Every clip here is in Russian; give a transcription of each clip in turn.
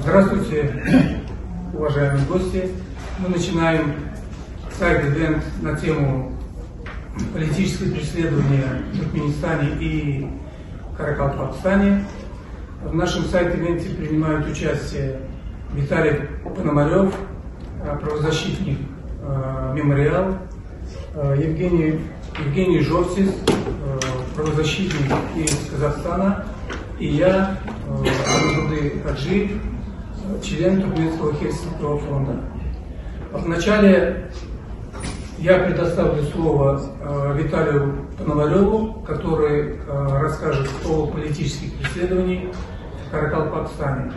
Здравствуйте, уважаемые гости. Мы начинаем сайт-ивент на тему политическое преследование в Туркменистане и Каракалпакстане. В нашем сайт-ивенте принимают участие Виталий Пономарев, правозащитник «Мемориал», Евгений Жовсис, правозащитник из Казахстана, и я, Амжуды Хаджи, член Туркменского Хельсинского фонда. Вначале я предоставлю слово Виталию Пономареву, который расскажет о политических преследованиях в Каракалпакстане.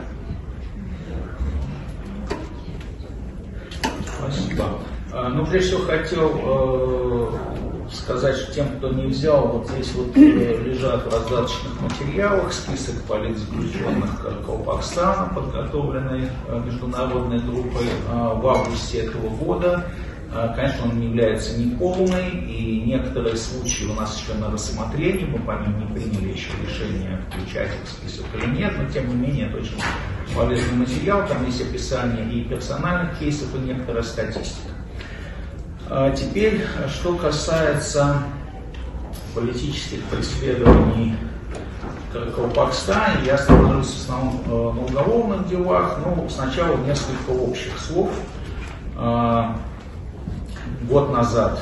Спасибо. Ну, прежде всего, хотел сказать, что тем, кто не взял, вот здесь вот лежат в раздаточных материалах список политзаключенных Каракалпакстана, подготовленный международной группой в августе этого года. Конечно, он не является неполный, и некоторые случаи у нас еще на рассмотрении, мы по ним не приняли еще решение, включать их в список или нет, но тем не менее это очень полезный материал, там есть описание и персональных кейсов, и некоторая статистика. Теперь, что касается политических преследований в Каракалпакстане, я остановлюсь в основном на уголовных делах, но сначала несколько общих слов. Год назад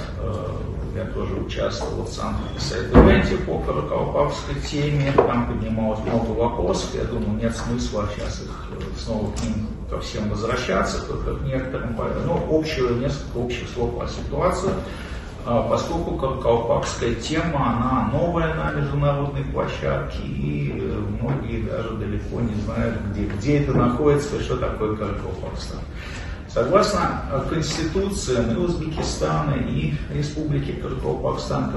я тоже участвовал в сайт-ивенте по каракалпакской теме, там поднималось много вопросов, я думаю, нет смысла сейчас их снова к ним ко всем возвращаться, только к некоторым, но несколько общих слов о ситуации, поскольку каракалпакская тема, она новая на международной площадке, и многие даже далеко не знают, где это находится и что такое Каракалпакстан. Согласно Конституциям и Узбекистана, и Республики Каракалпакстан,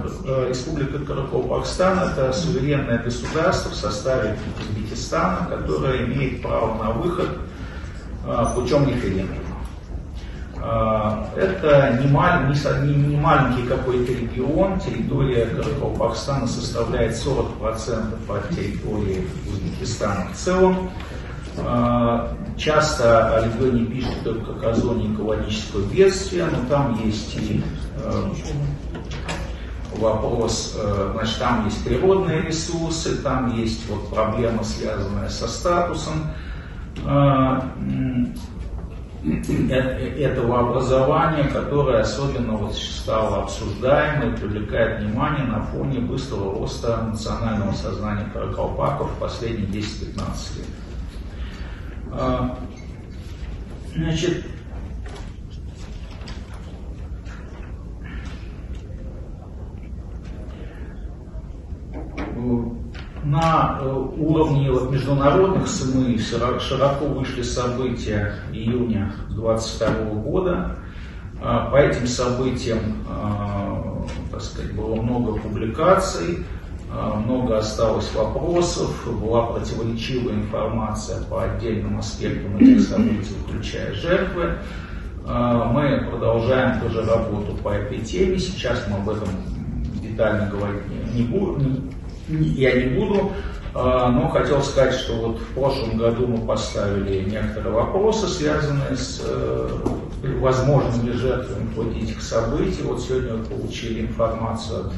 Республика Каракалпакстан – это суверенное государство в составе Узбекистана, которое имеет право на выход путем референдума. Это не маленький какой-то регион, территория Каракалпакстана составляет 40% от территории Узбекистана в целом. Часто о регионе пишут только как о зоне экологического бедствия, но там есть и вопрос, значит, там есть природные ресурсы, там есть вот проблема, связанная со статусом этого образования, которое особенно вот стало обсуждаемо и привлекает внимание на фоне быстрого роста национального сознания каракалпаков в последние 10-15 лет. Значит, на уровне вот международных СМИ широко вышли события июня 2022 года. По этим событиям, так сказать, было много публикаций. Много осталось вопросов, была противоречивая информация по отдельным аспектам этих событий, включая жертвы. Мы продолжаем тоже работу по этой теме. Сейчас мы об этом детально говорить я не буду, но хотел сказать, что вот в прошлом году мы поставили некоторые вопросы, связанные с возможными жертвами в ходе этих событий. Вот сегодня мы получили информацию от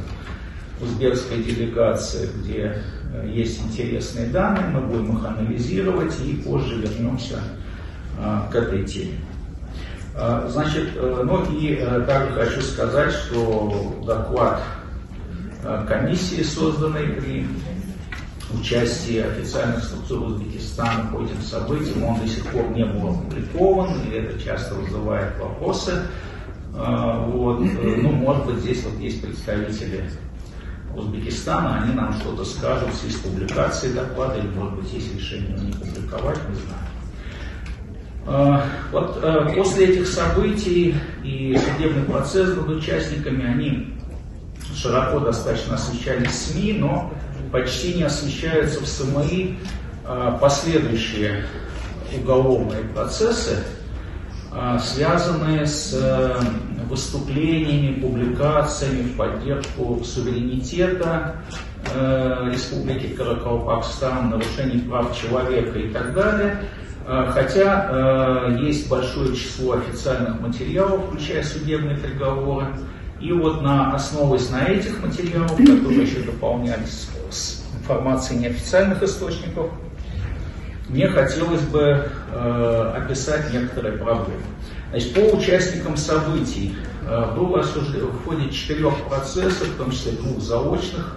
узбекской делегации, где есть интересные данные, мы будем их анализировать и позже вернемся к этой теме. Значит, ну и также хочу сказать, что доклад комиссии, созданной при участии официальных структур Узбекистана по этим событиям, он до сих пор не был опубликован, и это часто вызывает вопросы. Вот. Ну, может быть, здесь вот есть представители Узбекистана, они нам что-то скажут в связи с публикацией доклада, или, может быть, есть решение не публиковать, не знаю. Вот после этих событий и судебный процесс над участниками, они широко достаточно освещались в СМИ, но почти не освещаются в СМИ последующие уголовные процессы, связанные с выступлениями, публикациями в поддержку суверенитета Республики Каракалпакстан, нарушений прав человека и так далее. Хотя есть большое число официальных материалов, включая судебные приговоры. И вот основываясь на этих материалах, которые еще дополнялись с информацией неофициальных источников, мне хотелось бы описать некоторые проблемы. Значит, по участникам событий было осуждено в ходе 4 процессов, в том числе 2 заочных,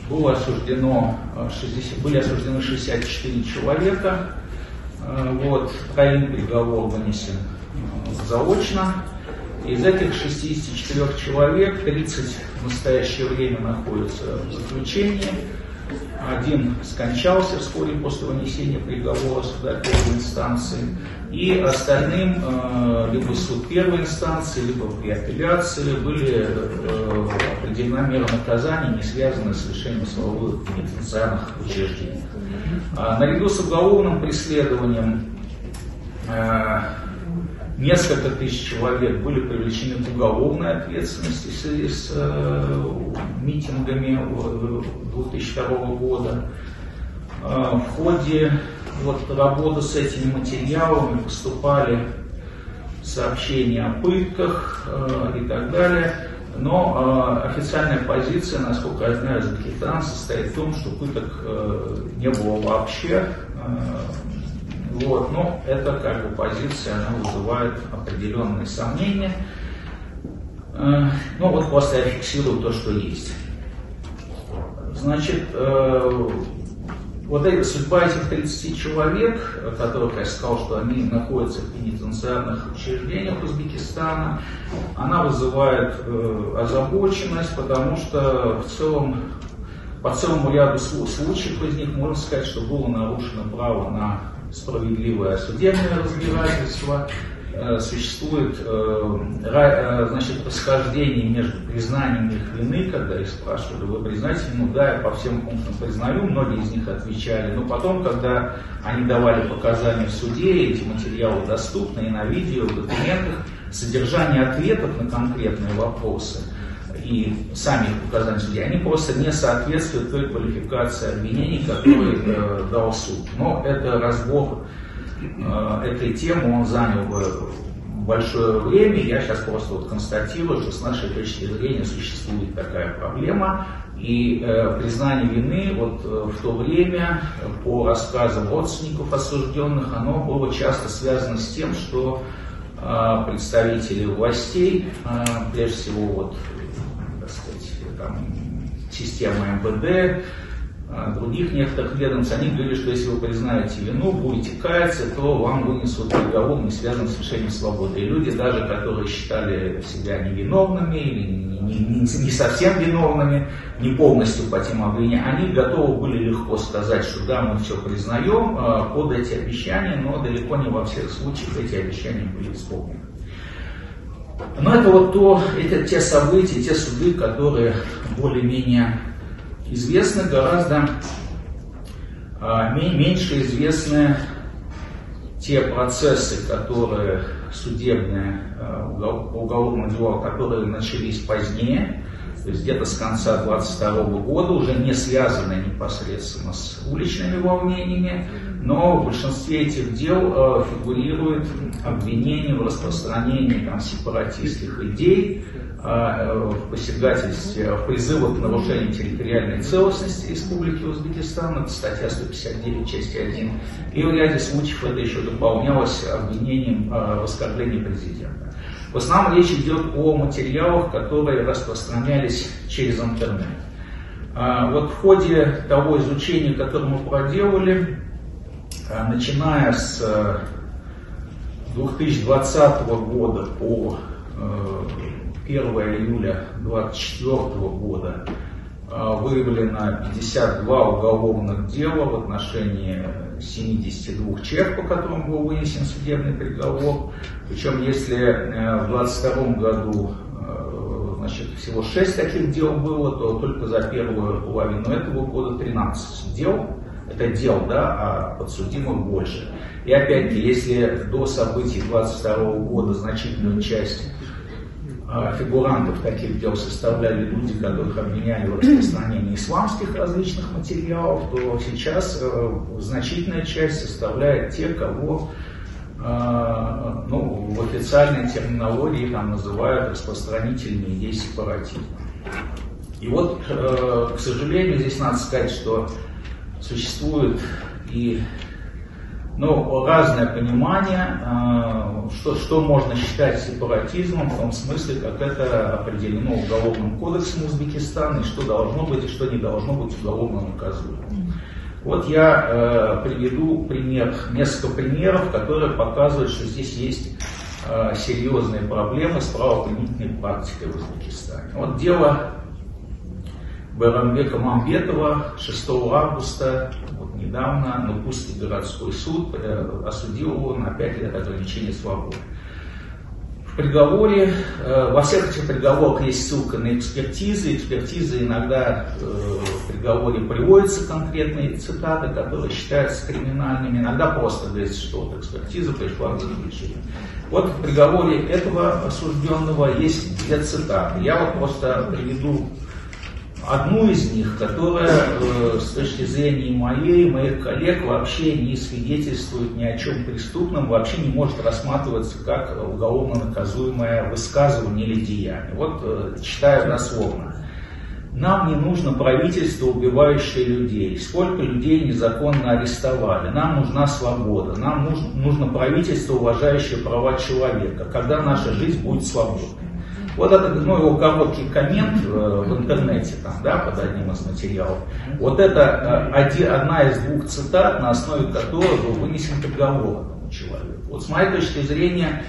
были осуждены 64 человека. Вот, 3 приговор вынесен заочно. Из этих 64 человек 30 в настоящее время находятся в заключении. 1 скончался вскоре после вынесения приговора суда первой инстанции. И остальным либо суд первой инстанции, либо при апелляции были определена мера наказания, не связанная с лишением свободы в пенитенциарных учреждениях. Наряду с уголовным преследованием несколько тысяч человек были привлечены к уголовной ответственности в связи с митингами 2002 года. В ходе работы с этими материалами поступали сообщения о пытках и так далее. Но официальная позиция, насколько я знаю, Узбекистана состоит в том, что пыток не было вообще. Но эта позиция, она вызывает определенные сомнения. Просто я фиксирую то, что есть. Значит, судьба этих 30 человек, которых я сказал, что они находятся в пенитенциарных учреждениях Узбекистана, она вызывает озабоченность, потому что по целому ряду случаев из них можно сказать, что было нарушено право на справедливое судебное разбирательство. Существует расхождение между признанием их вины, когда их спрашивали, вы признаете вину? Да, я по всем пунктам признаю, многие из них отвечали, но потом, когда они давали показания в суде, эти материалы доступны и на видео, в документах, содержание ответов на конкретные вопросы и сами их показания в суде, они просто не соответствуют той квалификации обвинений, которые дал суд. Но это разбор этой темы, он занял бы большое время. Я сейчас просто констатирую, что с нашей точки зрения существует такая проблема. И признание вины в то время, по рассказам родственников осужденных, оно было часто связано с тем, что представители властей, прежде всего системы МВД, других некоторых ведомств, они говорили, что если вы признаете вину, будете каяться, то вам вынесут приговор, не связанный с лишением свободы. И люди, даже которые считали себя невиновными или не совсем виновными, не полностью по тем обвинениям, они готовы были легко сказать, что да, мы все признаем под эти обещания, но далеко не во всех случаях эти обещания были исполнены. Но это те события, те суды, которые более-менее известны, гораздо меньше известны те процессы, которые судебные, уголовные дела, которые начались позднее, то есть где-то с конца 2022 года, уже не связанные непосредственно с уличными волнениями, но в большинстве этих дел фигурирует обвинение в распространении сепаратистских идей, в посягательстве, в призывах к нарушению территориальной целостности Республики Узбекистан, это статья 159, часть 1, и в ряде случаев это еще дополнялось обвинением в оскорблении президента. В основном речь идет о материалах, которые распространялись через интернет. В ходе того изучения, которое мы проделали, начиная с 2020 года по 1 июля 2024 года выявлено 52 уголовных дела в отношении 72 человек, по которым был вынесен судебный приговор. Причем, если в 2022 году всего 6 таких дел было, то только за первую половину этого года 13 дел. Это дел, а подсудимых больше. И опять-таки, если до событий 2022 года значительную часть фигурантов таких дел составляли люди, которых обвиняли в распространении исламских различных материалов, то сейчас значительная часть составляет те, кого в официальной терминологии там называют распространителями идей сепаратизма. И вот, к сожалению, здесь надо сказать, что существует и разное понимание, что можно считать сепаратизмом, в том смысле, как это определено Уголовным кодексом Узбекистана, и что должно быть и что не должно быть уголовно наказуемым. Вот я приведу несколько примеров, которые показывают, что здесь есть серьезные проблемы с правоприменительной практикой в Узбекистане. Вот дело Байрамбека Мамбетова 6 августа, недавно, Нукусский городской суд осудил его на 5 лет ограничения свободы. В приговоре, во всех этих приговорах есть ссылка на экспертизы. Экспертизы иногда в приговоре приводятся конкретные цитаты, которые считаются криминальными. Иногда просто говорится, что вот экспертиза пришла к заключению. Вот в приговоре этого осужденного есть 2 цитаты. Я вот просто приведу одну из них, которая с точки зрения моей и моих коллег вообще не свидетельствует ни о чем преступном, вообще не может рассматриваться как уголовно наказуемое высказывание или деяние. Вот читаю дословно. Нам не нужно правительство, убивающее людей. Сколько людей незаконно арестовали. Нам нужна свобода. Нам нужно правительство, уважающее права человека. Когда наша жизнь будет свободной. Вот это его короткий коммент в интернете, под одним из материалов. Вот это одна из 2 цитат, на основе которой был вынесен приговор этому человеку. Вот с моей точки зрения,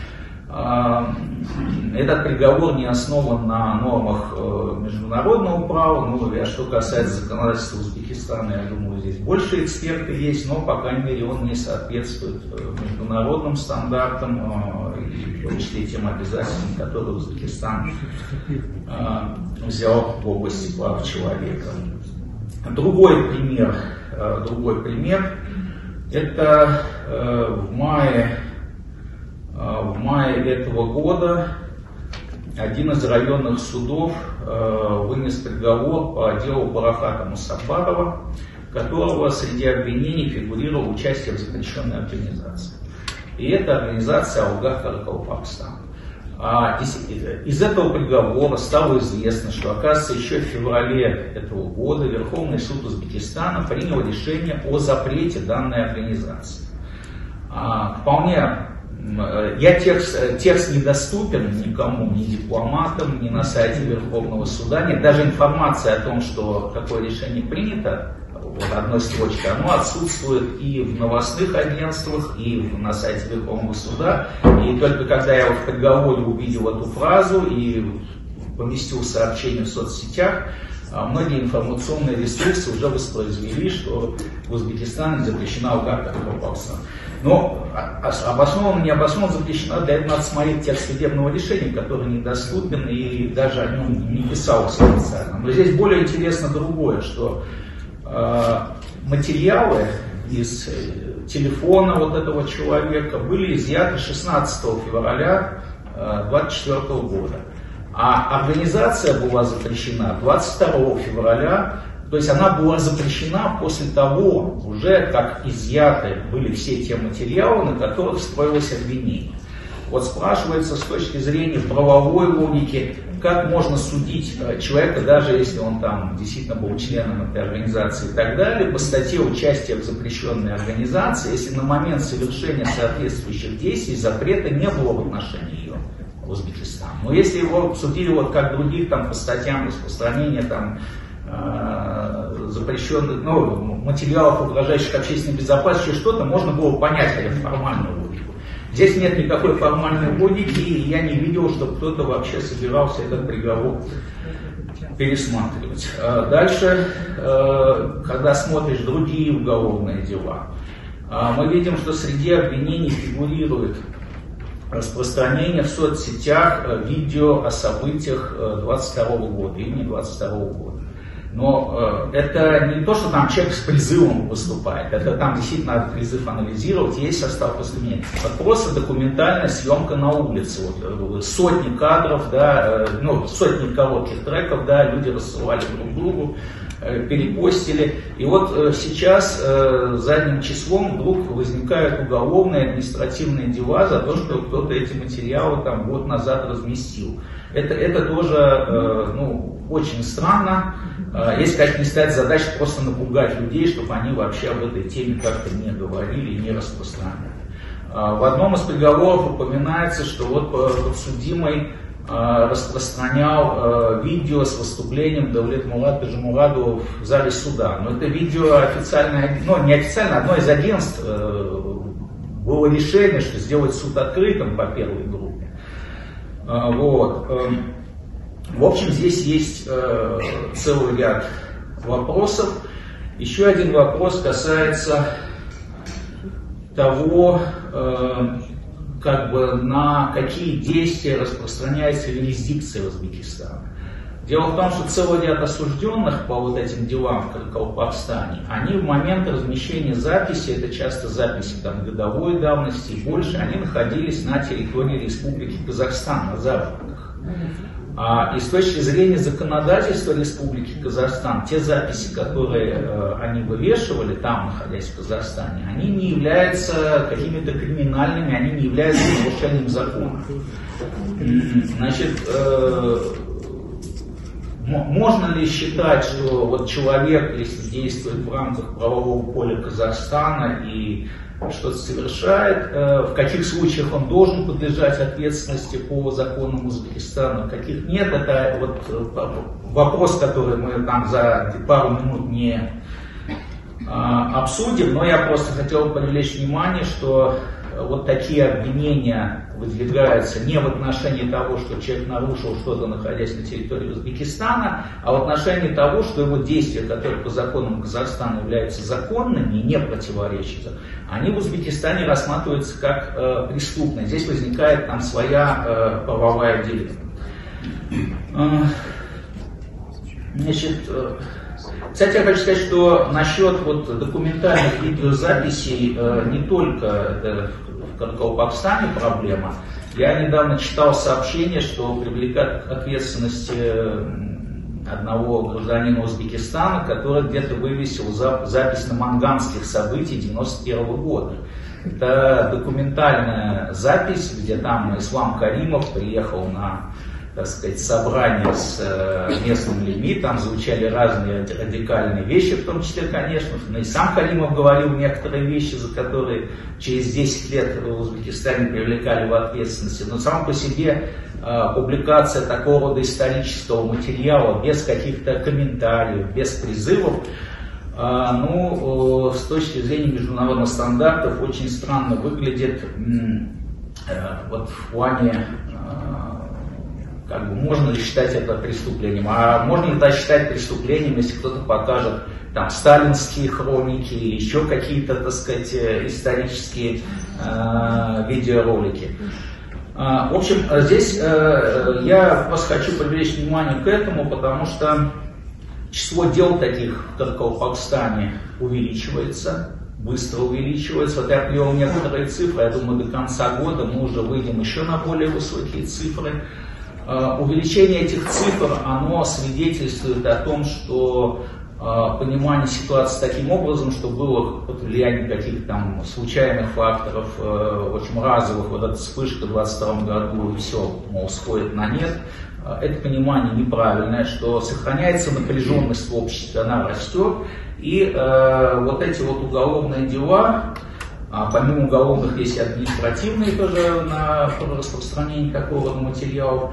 этот приговор не основан на нормах международного права. А что касается законодательства Узбекистана, я думаю, здесь больше эксперты есть, но, по крайней мере, он не соответствует международным стандартам, и в том числе тем обязательствам, которые Узбекистан взял в области прав человека. Другой пример, это в мае этого года один из районных судов вынес приговор по делу Барахата Мусабарова, которого среди обвинений фигурировало участие в запрещенной организации. И эта организация Алгах Каракалпакстан. Из этого приговора стало известно, что, оказывается, еще в феврале этого года Верховный суд Узбекистана принял решение о запрете данной организации. Текст недоступен никому, ни дипломатам, ни на сайте Верховного суда. Нет, даже информация о том, что такое решение принято, вот одной строчкой, оно отсутствует и в новостных агентствах, и на сайте Верховного суда. И только когда я в приговоре увидел эту фразу и поместил сообщение в соцсетях, многие информационные ресурсы уже воспроизвели, что в Узбекистане запрещена Алгах Каракалпакстан. Но обоснованно, не обоснованно запрещено, для этого надо смотреть текст судебного решения, который недоступен и даже о нем не писалось официально. Но здесь более интересно другое, что материалы из телефона вот этого человека были изъяты 16 февраля 2024 года. А организация была запрещена 22 февраля, то есть она была запрещена после того, уже как изъяты были все те материалы, на которых строилось обвинение. Вот спрашивается с точки зрения правовой логики, как можно судить человека, даже если он там действительно был членом этой организации и так далее, по статье участия в запрещенной организации, если на момент совершения соответствующих действий запрета не было в отношении ее в Узбекистане. Но если его судили вот как других там по статьям распространения там запрещенных материалов, угрожающих общественной безопасности, что-то, можно было понять хотя бы формальную логику. Здесь нет никакой формальной логики, и я не видел, что кто-то вообще собирался этот приговор пересматривать. Дальше, когда смотришь другие уголовные дела, мы видим, что среди обвинений фигурирует распространение в соцсетях видео о событиях 22 года, июня 22 года. Но это не то, что там человек с призывом выступает, это там действительно надо призыв анализировать, есть состав выступления. Это просто документальная съемка на улице, вот, сотни кадров, да, ну, сотни коротких треков, да, люди рассылали друг другу, перепостили. И вот сейчас задним числом вдруг возникают уголовные административные дела за то, что кто-то эти материалы там год назад разместил. Это тоже ну, очень странно. Есть, конечно, не стоит задача просто напугать людей, чтобы они вообще об этой теме как-то не говорили и не распространяли. В одном из приговоров упоминается, что вот подсудимый распространял видео с выступлением Даулет-Мурад Тажимурадова в зале суда. Но это видео официальное, ну не официально, одно из агентств было решение, что сделать суд открытым по первой группе. Вот. В общем, здесь есть целый ряд вопросов. Еще один вопрос касается того, как бы на какие действия распространяется юрисдикция Узбекистана. Дело в том, что целый ряд осужденных по вот этим делам в Каракалпакстане, они в момент размещения записи, это часто записи там, годовой давности и больше, они находились на территории Республики Казахстан, на заработках. И с точки зрения законодательства Республики Казахстан, те записи, которые они вывешивали там, находясь в Казахстане, они не являются какими-то криминальными, они не являются нарушением закона. Значит, можно ли считать, что вот человек, если действует в рамках правового поля Казахстана и что-то совершает, в каких случаях он должен подлежать ответственности по законам Узбекистана, в каких нет, это вот вопрос, который мы там за пару минут не обсудим, но я просто хотел привлечь внимание, что вот такие обвинения выдвигаются не в отношении того, что человек нарушил что-то, находясь на территории Узбекистана, а в отношении того, что его действия, которые по законам Казахстана являются законными и не противоречат, они в Узбекистане рассматриваются как преступные. Здесь возникает там своя правовая дилемма. Значит, кстати, я хочу сказать, что насчет вот документальных видеозаписей не только в Каракалпакстане проблема. Я недавно читал сообщение, что привлекают к ответственности одного гражданина Узбекистана, который где-то вывесил запись на манганских событий 1991 года. Это документальная запись, где там Ислам Каримов приехал на, так сказать, собрание с местными людьми, там звучали разные радикальные вещи, в том числе, конечно, но и сам Каримов говорил некоторые вещи, за которые через 10 лет в Узбекистане привлекали в ответственности. Но сам по себе публикация такого рода исторического материала без каких-то комментариев, без призывов, ну, с точки зрения международных стандартов очень странно выглядит вот в плане, как бы, можно ли считать это преступлением, а можно ли это считать преступлением, если кто-то покажет там сталинские хроники или еще какие-то, так сказать, исторические видеоролики. В общем, здесь я просто хочу привлечь внимание к этому, потому что число дел таких в Каракалпакстане увеличивается, быстро увеличивается. Вот я привел некоторые цифры, я думаю, до конца года мы уже выйдем еще на более высокие цифры. Увеличение этих цифр, оно свидетельствует о том, что понимание ситуации таким образом, что было под влиянием каких-то там случайных факторов, очень разовых, вот эта вспышка в 2022 году, и все, мол, сходит на нет. Это понимание неправильное, что сохраняется напряженность в обществе, она растет, и вот эти вот уголовные дела, помимо уголовных есть административные тоже на распространение такого рода материалов,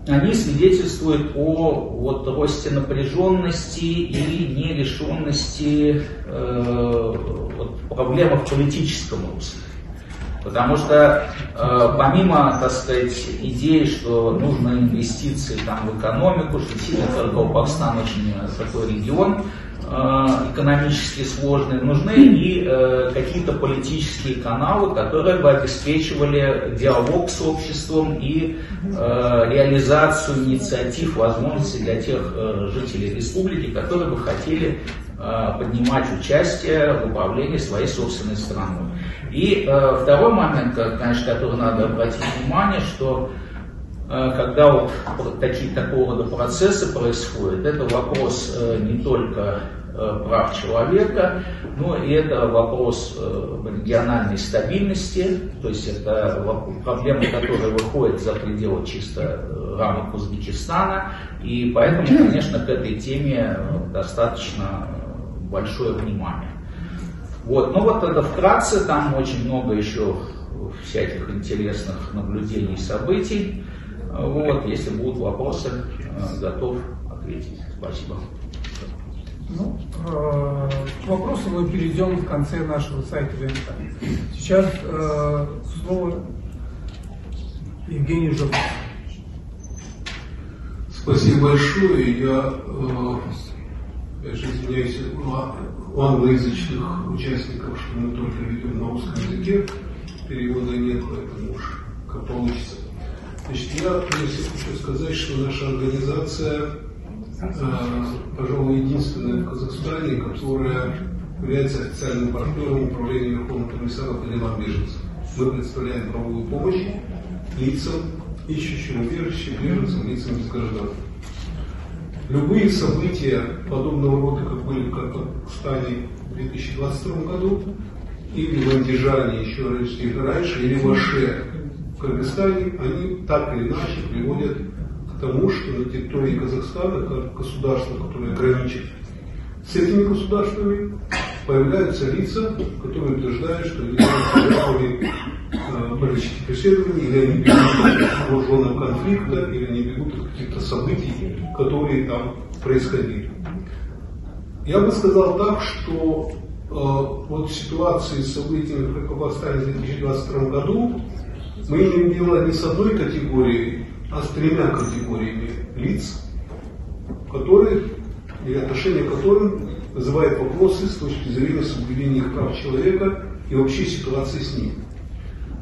они свидетельствуют о вот росте напряженности и нерешенности вот, проблемы в политическом русле. Потому что помимо, так сказать, идеи, что нужны инвестиции там, в экономику, что действительно Каракалпакстан очень такой регион, экономически сложные, нужны и какие-то политические каналы, которые бы обеспечивали диалог с обществом и реализацию инициатив, возможностей для тех жителей республики, которые бы хотели поднимать участие в управлении своей собственной страной. И второй момент, конечно, который надо обратить внимание, что когда вот такого рода процессы происходят, это вопрос не только прав человека, но и это вопрос региональной стабильности, то есть это проблема, которая выходит за пределы чисто рамок Узбекистана, и поэтому, конечно, к этой теме достаточно большое внимание. Вот. Ну вот это вкратце, там очень много еще всяких интересных наблюдений и событий. Вот, если будут вопросы, готов ответить. Спасибо. Ну, к вопросу мы перейдем в конце нашего сайта ВНК. Сейчас слово Евгений Жуков. Спасибо большое. Я же извиняюсь у англоязычных участников, что мы только ведем на русском языке, перевода нет, поэтому уж как получится. Значит, я прежде хочу сказать, что наша организация, пожалуй, единственная в Казахстане, которая является официальным партнером управления Верховного комиссара по делам беженцев. Мы представляем правовую помощь лицам, ищущим убежище, беженцам, лицам без гражданства. Любые события подобного рода, как были в Казахстане в 2022 году, или в Андижане еще раньше, или в Аше в Кыргызстане, они так или иначе приводят к тому, что на территории Казахстана, как государство, которое граничит с этими государствами, появляются лица, которые утверждают, что они жертвами политических преследований, или они бегут от вооруженного конфликта, или они бегут от каких-то событий, которые там происходили. Я бы сказал так, что вот в ситуации с событиями в Казахстане в 2022 году мы имеем дело не с одной категорией, а с тремя категориями лиц, которые, или отношение к которым вызывает вопросы с точки зрения соблюдения их прав человека и вообще ситуации с ними.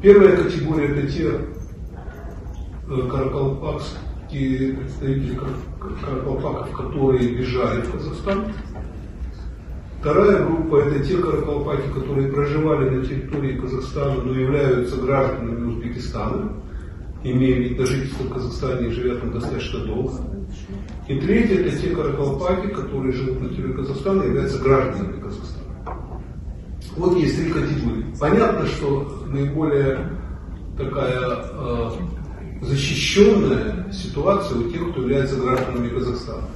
Первая категория — это те каракалпакские представители каракалпаков, которые бежали в Казахстан. Вторая группа — это те каракалпаки, которые проживали на территории Казахстана, но являются гражданами Узбекистана, имея вид на жительство в Казахстане и живя там достаточно долго. И третье — это те каракалпаки, которые живут на территории Казахстана и являются гражданами Казахстана. Вот есть три категории. Понятно, что наиболее такая защищенная ситуация у тех, кто является гражданами Казахстана.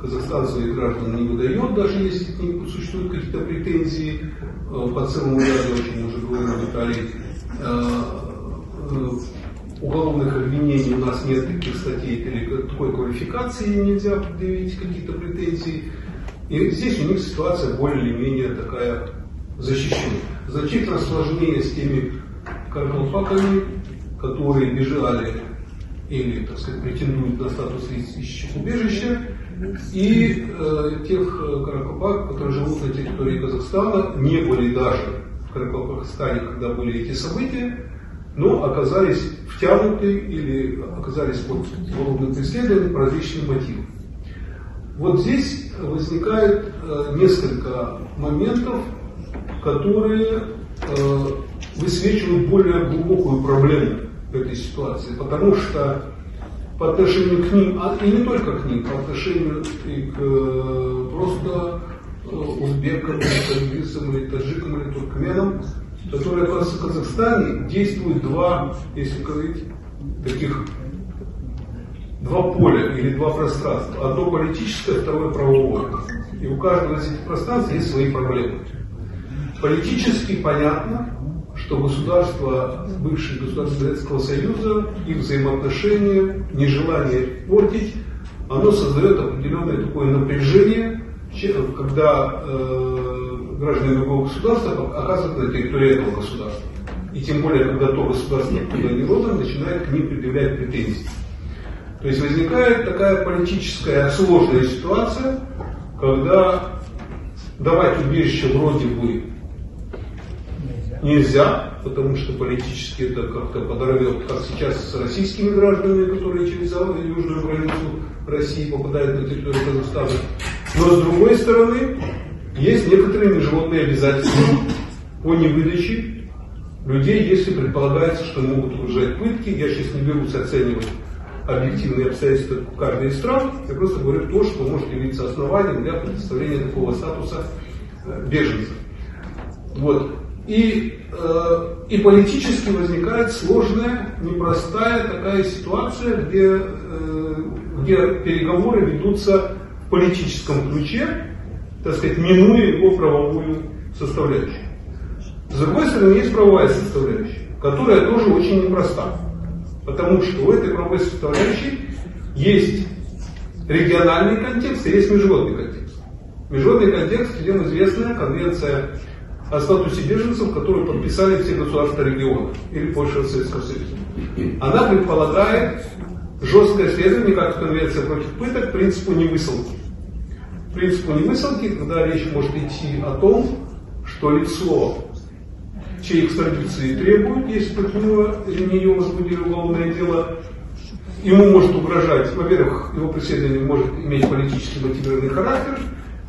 Казахстан своих граждан не выдает, даже если к ним существуют какие-то претензии по целому ряду, о чем уже говорил Виталий. Уголовных обвинений у нас нет таких статей или такой квалификации, нельзя предъявить какие-то претензии. И здесь у них ситуация более или менее такая защищенная. Значительно сложнее с теми каракалпаками, которые бежали или, так сказать, претендуют на статус ищущих убежища, и тех каракалпак, которые живут на территории Казахстана, не были даже в Каракалпакстане, когда были эти события, но оказались втянуты или оказались под уголовным преследованием по различным мотивам. Вот здесь возникает несколько моментов, которые высвечивают более глубокую проблему в этой ситуации, потому что по отношению к ним, и не только к ним, по отношению и к просто узбекам, кыргызам, или таджикам, или туркменам, которые оказываются в Казахстане, действуют два, если говорить, таких два поля или два пространства. Одно политическое, второе правовое. И у каждого из этих пространств есть свои проблемы. Политически понятно, что государства, бывшие государства Советского Союза, их взаимоотношения, нежелание портить, оно создает определенное такое напряжение, когда граждане другого государства оказываются на территории этого государства. И тем более, когда то государство, откуда они родом, начинает к ним предъявлять претензии. То есть возникает такая политическая сложная ситуация, когда давать убежище вроде бы нельзя, потому что политически это как-то подорвет, как сейчас с российскими гражданами, которые через южную границу России попадают на территорию Казахстана. Но с другой стороны, есть некоторые международные обязательства по невыдаче людей, если предполагается, что могут угрожать пытки. Я сейчас не берусь оценивать объективные обстоятельства каждой из стран, я просто говорю то, что может явиться основанием для предоставления такого статуса беженцев. Вот. И политически возникает сложная, непростая такая ситуация, где переговоры ведутся в политическом ключе, так сказать, минуя его правовую составляющую. С другой стороны, есть правовая составляющая, которая тоже очень непроста. Потому что у этой правовой составляющей есть региональный контекст и есть международный контекст. Международный контекст, всем известная конвенция о статусе беженцев, которую подписали все государства региона или Польша Советского Союза. Она предполагает жесткое следование, как конвенция против пыток, принципу невысылки. Принципу невысылки, когда речь может идти о том, что лицо, чьей экстрадиции требуют, если против него или нее возбудили уголовное дело, ему может угрожать, во-первых, его преследование может иметь политически мотивированный характер,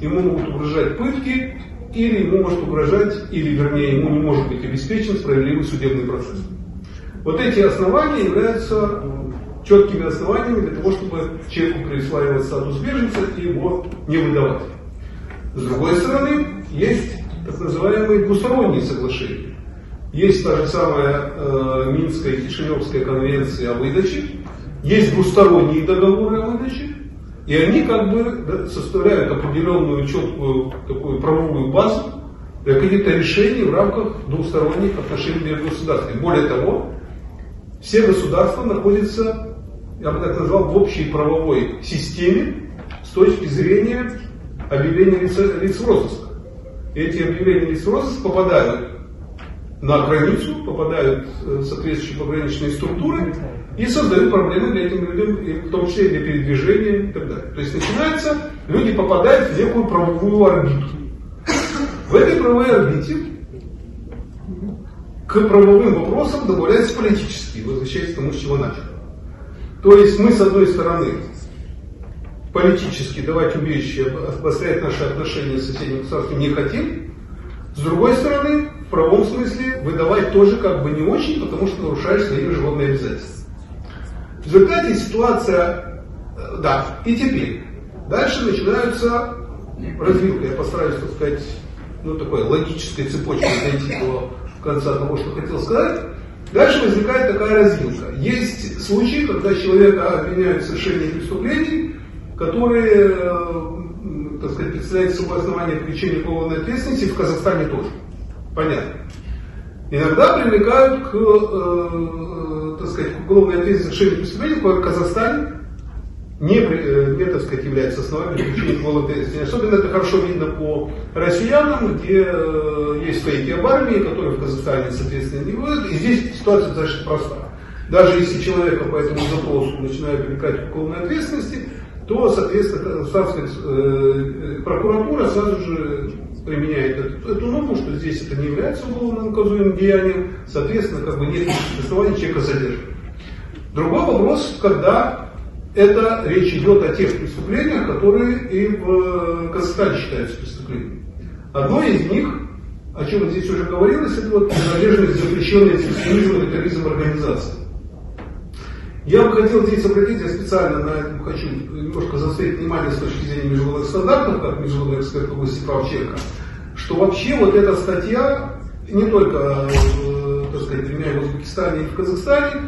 ему могут угрожать пытки, или ему может угрожать, или вернее ему не может быть обеспечен справедливый судебный процесс. Вот эти основания являются четкими основаниями для того, чтобы человеку присваивать статус беженца и его не выдавать. С другой стороны, есть так называемые двусторонние соглашения. Есть та же самая Минская и Кишиневская конвенция о выдаче, есть двусторонние договоры о выдаче, и они как бы составляют определенную четкую такую правовую базу для каких-то решений в рамках двусторонних отношений между государствами. Более того, все государства находятся, я бы так назвал, в общей правовой системе с точки зрения объявления лиц в розыск. Эти объявления лиц в розыск попадают на границу, попадают в соответствующие пограничные структуры и создают проблемы для этих людей, в том числе для передвижения и так далее. То есть начинается, люди попадают в некую правовую орбиту. В этой правовой орбите к правовым вопросам добавляются политические, возвращаясь к тому, с чего начал. То есть мы, с одной стороны, политически давать убежище, обострять наши отношения с соседним государством не хотим. С другой стороны, в правом смысле выдавать тоже как бы не очень, потому что нарушаешь свои международные обязательства. В результате ситуация, да, и теперь. Дальше начинаются развилка. Я постараюсь, так сказать, такой логической цепочкой дойти до конца того, что хотел сказать. Дальше возникает такая развилка. Есть случаи, когда человека обвиняют в совершении преступлений, которые, так сказать, представляют собой основание привлечения к уголовной ответственности, в Казахстане тоже. Понятно. Иногда привлекают к, так сказать, к уголовной ответственности за совершение преступлений, в Казахстане не, так сказать, является основанием привлечения к уголовной ответственности. Особенно это хорошо видно по россиянам, где есть фейки об армии, которые в Казахстане, соответственно, не выводят. И здесь ситуация достаточно проста. Даже если человека по этому запросу начинают привлекать к уголовной ответственности, то, соответственно, казахстанская прокуратура сразу же применяет эту норму, что здесь это не является уголовно наказуемым деянием, соответственно, как бы нет оснований человека задерживать. Другой вопрос, когда это речь идет о тех преступлениях, которые и в Казахстане считаются преступлением. Одно из них, о чем здесь уже говорилось, это вот принадлежность запрещенной экстремизмом и терроризмом организации. Я бы хотел здесь обратить, я специально на это хочу немножко заострить внимание с точки зрения международных стандартов, как международный эксперт в области прав человека, что вообще вот эта статья, не только, так сказать, применяя в Узбекистане и в Казахстане,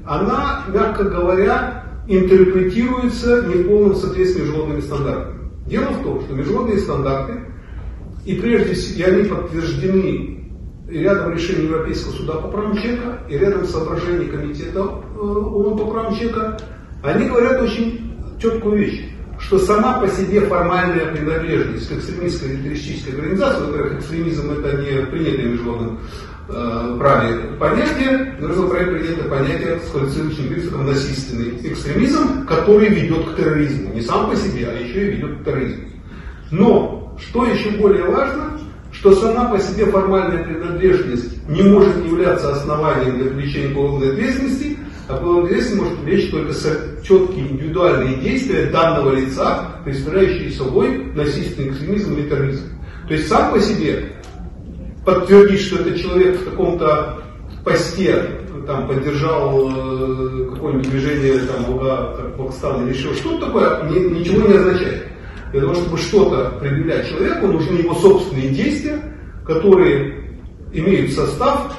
она, мягко говоря, интерпретируется не в полном соответствии с международными стандартами. Дело в том, что международные стандарты, и прежде всего, они подтверждены рядом решений Европейского суда по правам человека и рядом соображений Комитета ООН по правам человека, они говорят очень четкую вещь, что сама по себе формальная принадлежность к экстремистской или террористической организации, во-первых, экстремизм это не принятое в международном праве понятие, в международном праве принято понятие с квалифицирующим принципом насильственный экстремизм, который ведет к терроризму, не сам по себе, а еще и ведет к терроризму. Но Но, что еще более важно, что сама по себе формальная принадлежность не может являться основанием для привлечения к уголовной ответственности, а уголовной ответственности может привлечь только четкие индивидуальные действия данного лица, представляющие собой насильственный экстремизм или терроризм. То есть сам по себе подтвердить, что этот человек в таком-то посте там, поддержал какое-нибудь движение Пакистана или еще что-то такое, ничего не означает. Для того, чтобы что-то предъявлять человеку, нужны его собственные действия, которые имеют состав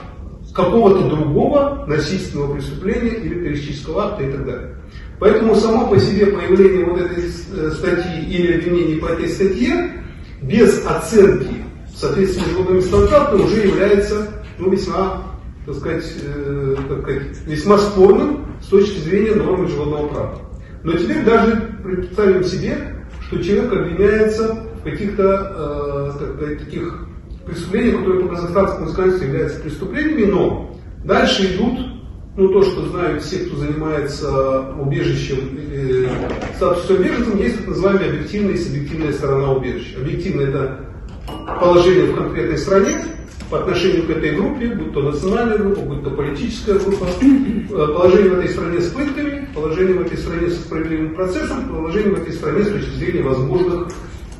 какого-то другого насильственного преступления или террористического акта и так далее. Поэтому само по себе появление вот этой статьи или обвинений по этой статье без оценки в соответствии с международными стандартами уже является весьма, так сказать, весьма спорным с точки зрения норм международного права. Но теперь даже представим себе, что человек обвиняется в каких-то таких преступлениях, которые по казахстанскому законодательству являются преступлениями, но дальше идут, то, что знают все, кто занимается убежищем, статусом убежищем, есть так называемая объективная и субъективная сторона убежища. Объективная — это положение в конкретной стране по отношению к этой группе, будь то национальная группа, будь то политическая группа, положение в этой стране с пытками, положение в этой стране с справедливым процессом, положение в этой стране с точки зрения возможных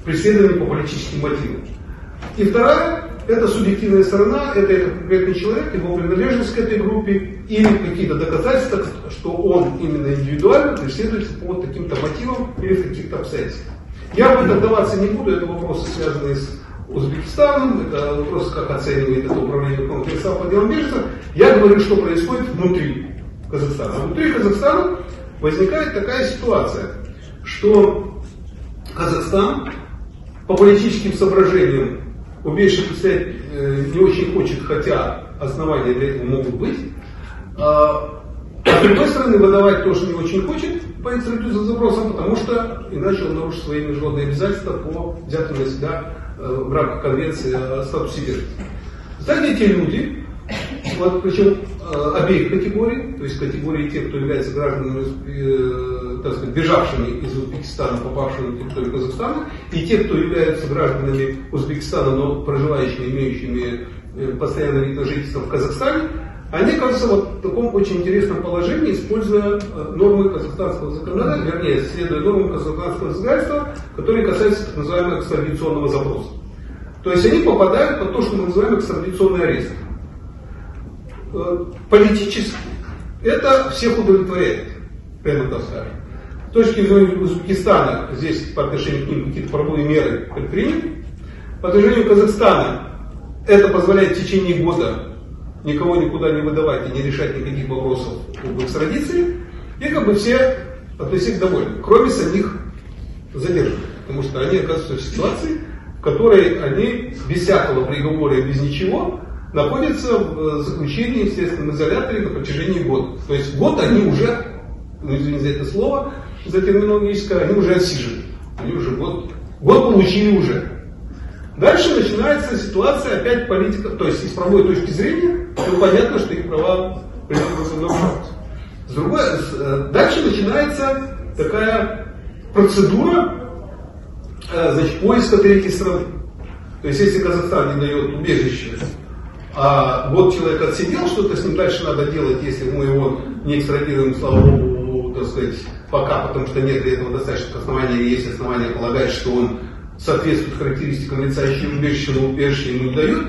преследований по политическим мотивам. И вторая — это субъективная сторона, это этот конкретный человек, его принадлежность к этой группе или какие-то доказательства, что он именно индивидуально преследуется по таким-то мотивам или в каких-то обстоятельствах. Я в это вдаваться не буду, это вопросы, связанные с Узбекистаном, это вопрос, как оценивает это управление Верховного по делам беженцев. Я говорю, что происходит внутри Казахстана. А внутри Казахстана возникает такая ситуация, что Казахстан по политическим соображениям убежище представить не очень хочет, хотя основания для этого могут быть. А с другой стороны, выдавать тоже не очень хочет по экстрадиционным запросам, потому что иначе он нарушит свои международные обязательства по взятым на себя в рамках конвенции о статусе беженца. Кстати, эти люди, причем обеих категорий, то есть категории тех, кто является гражданами, так сказать, бежавшими из Узбекистана, попавшими на территорию Казахстана, и те, кто являются гражданами Узбекистана, но проживающими, имеющими постоянное вид на жительство в Казахстане, они окажутся в таком очень интересном положении, используя нормы казахстанского законодательства, вернее, следуя нормам казахстанского законодательства, которые касаются так называемого экстрадиционного запроса. То есть они попадают под то, что мы называем экстрадиционный арест. Политически это всех удовлетворяет, прямо так скажем. С точки зрения Узбекистана здесь по отношению к ним какие-то правовые меры предприняты. По отношению к Казахстану это позволяет в течение года никого никуда не выдавать и не решать никаких вопросов об экстрадиции. И все относительно довольны, кроме самих задержанных. Потому что они оказываются в ситуации, в которой они без всякого приговора и без ничего находятся в заключении в следственном изоляторе на протяжении года. То есть год они уже, извините за это слово, за терминологическое, они уже отсиживают. Они уже год получили уже. Дальше начинается ситуация опять политика, то есть с правовой точки зрения, понятно, что их права нарушаются. Дальше начинается такая процедура поиска третьей страны. То есть если Казахстан не дает убежище, а год человек отсидел, что-то с ним дальше надо делать, если мы его не экстрадируем, слава богу, так сказать, пока, потому что нет для этого достаточных оснований, или есть основания полагать, что он соответствует характеристикам лица, ищущего убежище, но убежище ему не дают.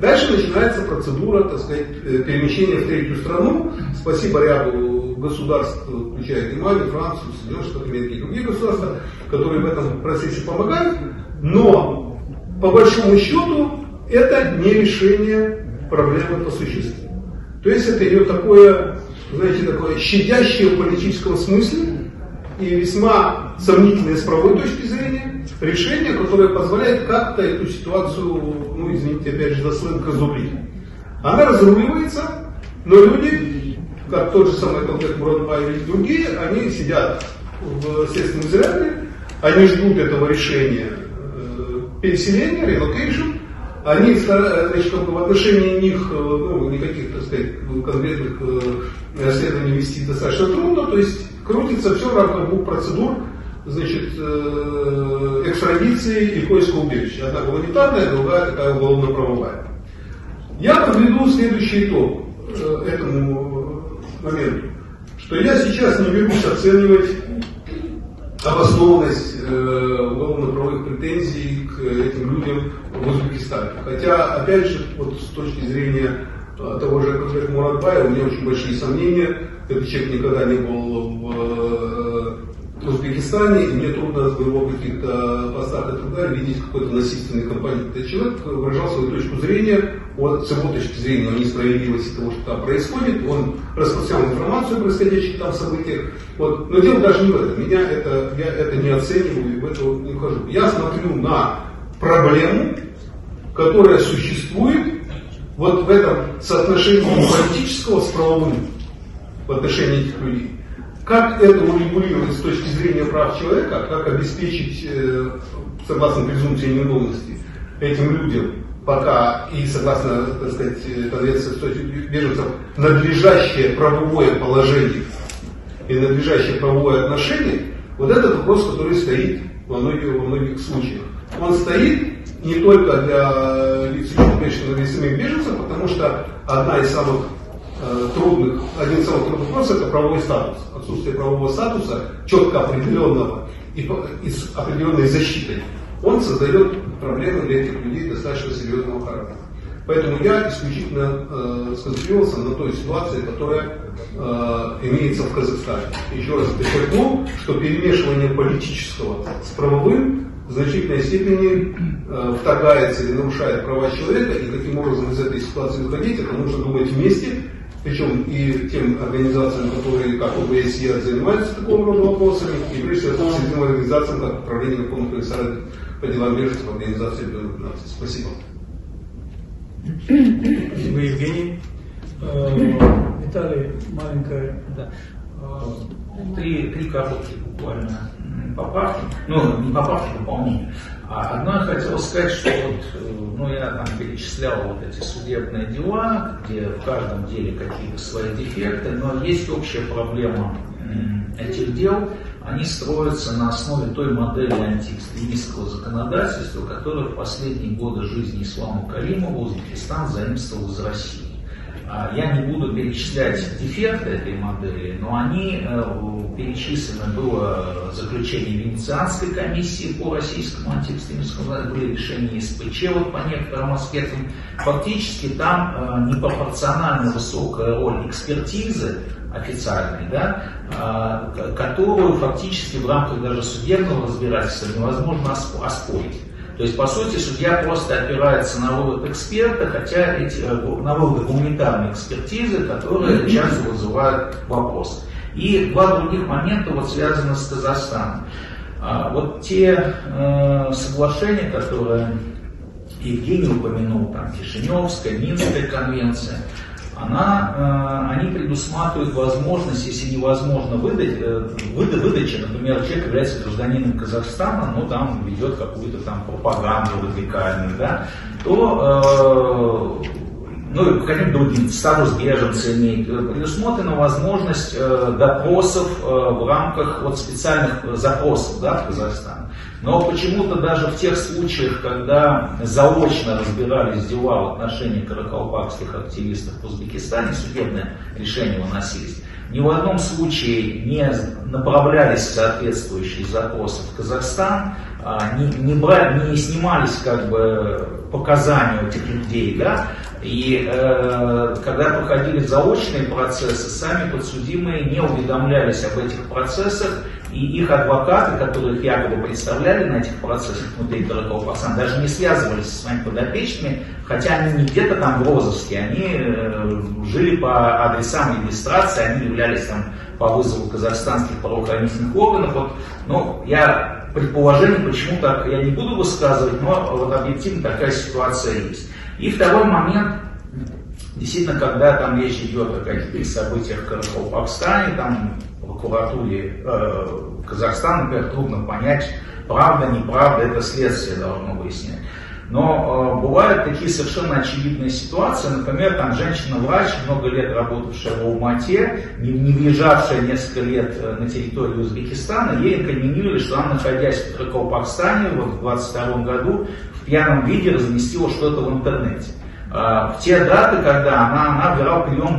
Дальше начинается процедура, так сказать, перемещения в третью страну. Спасибо ряду государств, включая Германию, Францию, Соединенные Штаты Америки и другие государства, которые в этом процессе помогают. Но, по большому счету, это не решение проблемы по существу. То есть это идет такое, знаете, такое щадящее в политическом смысле и весьма сомнительное с правовой точки зрения решение, которое позволяет как-то эту ситуацию, извините, опять же, за сленг разрулить. Она разруливается, но люди, как тот же самый Талгат Муратбаев и другие, они сидят в следственном изоляторе, они ждут этого решения переселения, relocation. Они, значит, в отношении них никаких, так сказать, конкретных расследований вести достаточно трудно, то есть крутится все в рамках двух процедур. значит, экстрадиции и поиска убежища. Одна гуманитарная, другая такая уголовно-правовая. Я подведу следующий итог этому моменту, что я сейчас не берусь оценивать обоснованность уголовно-правовых претензий к этим людям в Узбекистане. Хотя, опять же, вот с точки зрения того же Казбека Муратбаева, у меня очень большие сомнения. Этот человек никогда не был в Узбекистане, и мне трудно в его каких-то постах и так далее видеть какой-то насильственный компонент. Этот человек выражал свою точку зрения, с его точки зрения о несправедливости того, что там происходит, он распространял информацию о происходящих там событиях. Вот. Но дело даже не в этом. Я это не оцениваю и в это не вхожу. Я смотрю на проблему, которая существует вот в этом соотношении политического с правовым в отношении этих людей. Как это урегулировать с точки зрения прав человека, как обеспечить, согласно презумпции невиновности, этим людям, пока и согласно, так сказать, Конвенции беженцев, надлежащее правовое положение и надлежащее правовое отношение, вот этот вопрос, который стоит во многих случаях. Он стоит не только для лиц, для самих беженцев, потому что один из самых трудных вопросов — это правовой статус. Отсутствие правового статуса, четко определенного и с определенной защитой, он создает проблемы для этих людей достаточно серьезного характера. Поэтому я исключительно сконцентрировался на той ситуации, которая имеется в Казахстане. Еще раз подчеркну, что перемешивание политического с правовым в значительной степени вторгается или нарушает права человека, и каким образом из этой ситуации выходить, это нужно думать вместе, причем и тем организациям, которые, как ОБСЕ, занимаются такого рода вопросами, и прежде всего тем организациям, как Управление Верховного комиссара по делам беженцев, Организации Объединенных Наций. Спасибо. Спасибо, Евгений. Виталий, маленькая. Да. Три коротких буквально поправки. Ну, не поправки, дополнения. Одно я хотел сказать, что вот, я там перечислял вот эти судебные дела, где в каждом деле какие-то свои дефекты, но есть общая проблема этих дел. Они строятся на основе той модели антиэкстремистского законодательства, которую в последние годы жизни Ислама Каримова Узбекистан заимствовал из России. Я не буду перечислять дефекты этой модели, но они перечислены было заключение Венецианской комиссии по российскому антиэкстремистскому законодательству, были решения СПЧ вот по некоторым аспектам. Фактически там непропорционально высокая роль экспертизы официальной, да, которую фактически в рамках даже судебного разбирательства невозможно оспорить. То есть, по сути, судья просто опирается на вывод эксперта, хотя на выводы гуманитарной экспертизы, которые часто вызывают вопрос. И два других момента вот связаны с Казахстаном. Вот те соглашения, которые Евгений упомянул, там Кишиневская, Минская конвенция, они предусматривают возможность, если невозможно выдача, например, человек является гражданином Казахстана, но там ведет какую-то там пропаганду радикальную, да, то каким-то другим статус беженца имеет, предусмотрена возможность допросов в рамках вот специальных запросов, да, в Казахстан. Но почему-то даже в тех случаях, когда заочно разбирались дела в отношении каракалпакских активистов в Узбекистане, судебные решения выносились, ни в одном случае не направлялись соответствующие запросы в Казахстан, не снимались как бы показания этих людей, да, и когда проходили заочные процессы, сами подсудимые не уведомлялись об этих процессах, и их адвокаты, которые их якобы представляли на этих процессах внутри Каракалпакстана, даже не связывались со своими подопечными, хотя они не где-то там в розыске, они жили по адресам регистрации, они являлись там по вызову казахстанских правоохранительных органов. Вот, я предположение, почему так я не буду высказывать, но вот объективно такая ситуация есть. И второй момент, действительно, когда там речь идет о каких-то событиях в Каракалпакстане, там в прокуратуре Казахстана, например, трудно понять, правда, неправда, это следствие должно выяснять. Но бывают такие совершенно очевидные ситуации, например, там женщина-врач, много лет работавшая в Алмате, не въезжавшая несколько лет на территорию Узбекистана, ей инкриминировали, что она, находясь в Петропавловске, в 22 году, в пьяном виде разместила что-то в интернете. В те даты, когда она выбирала прием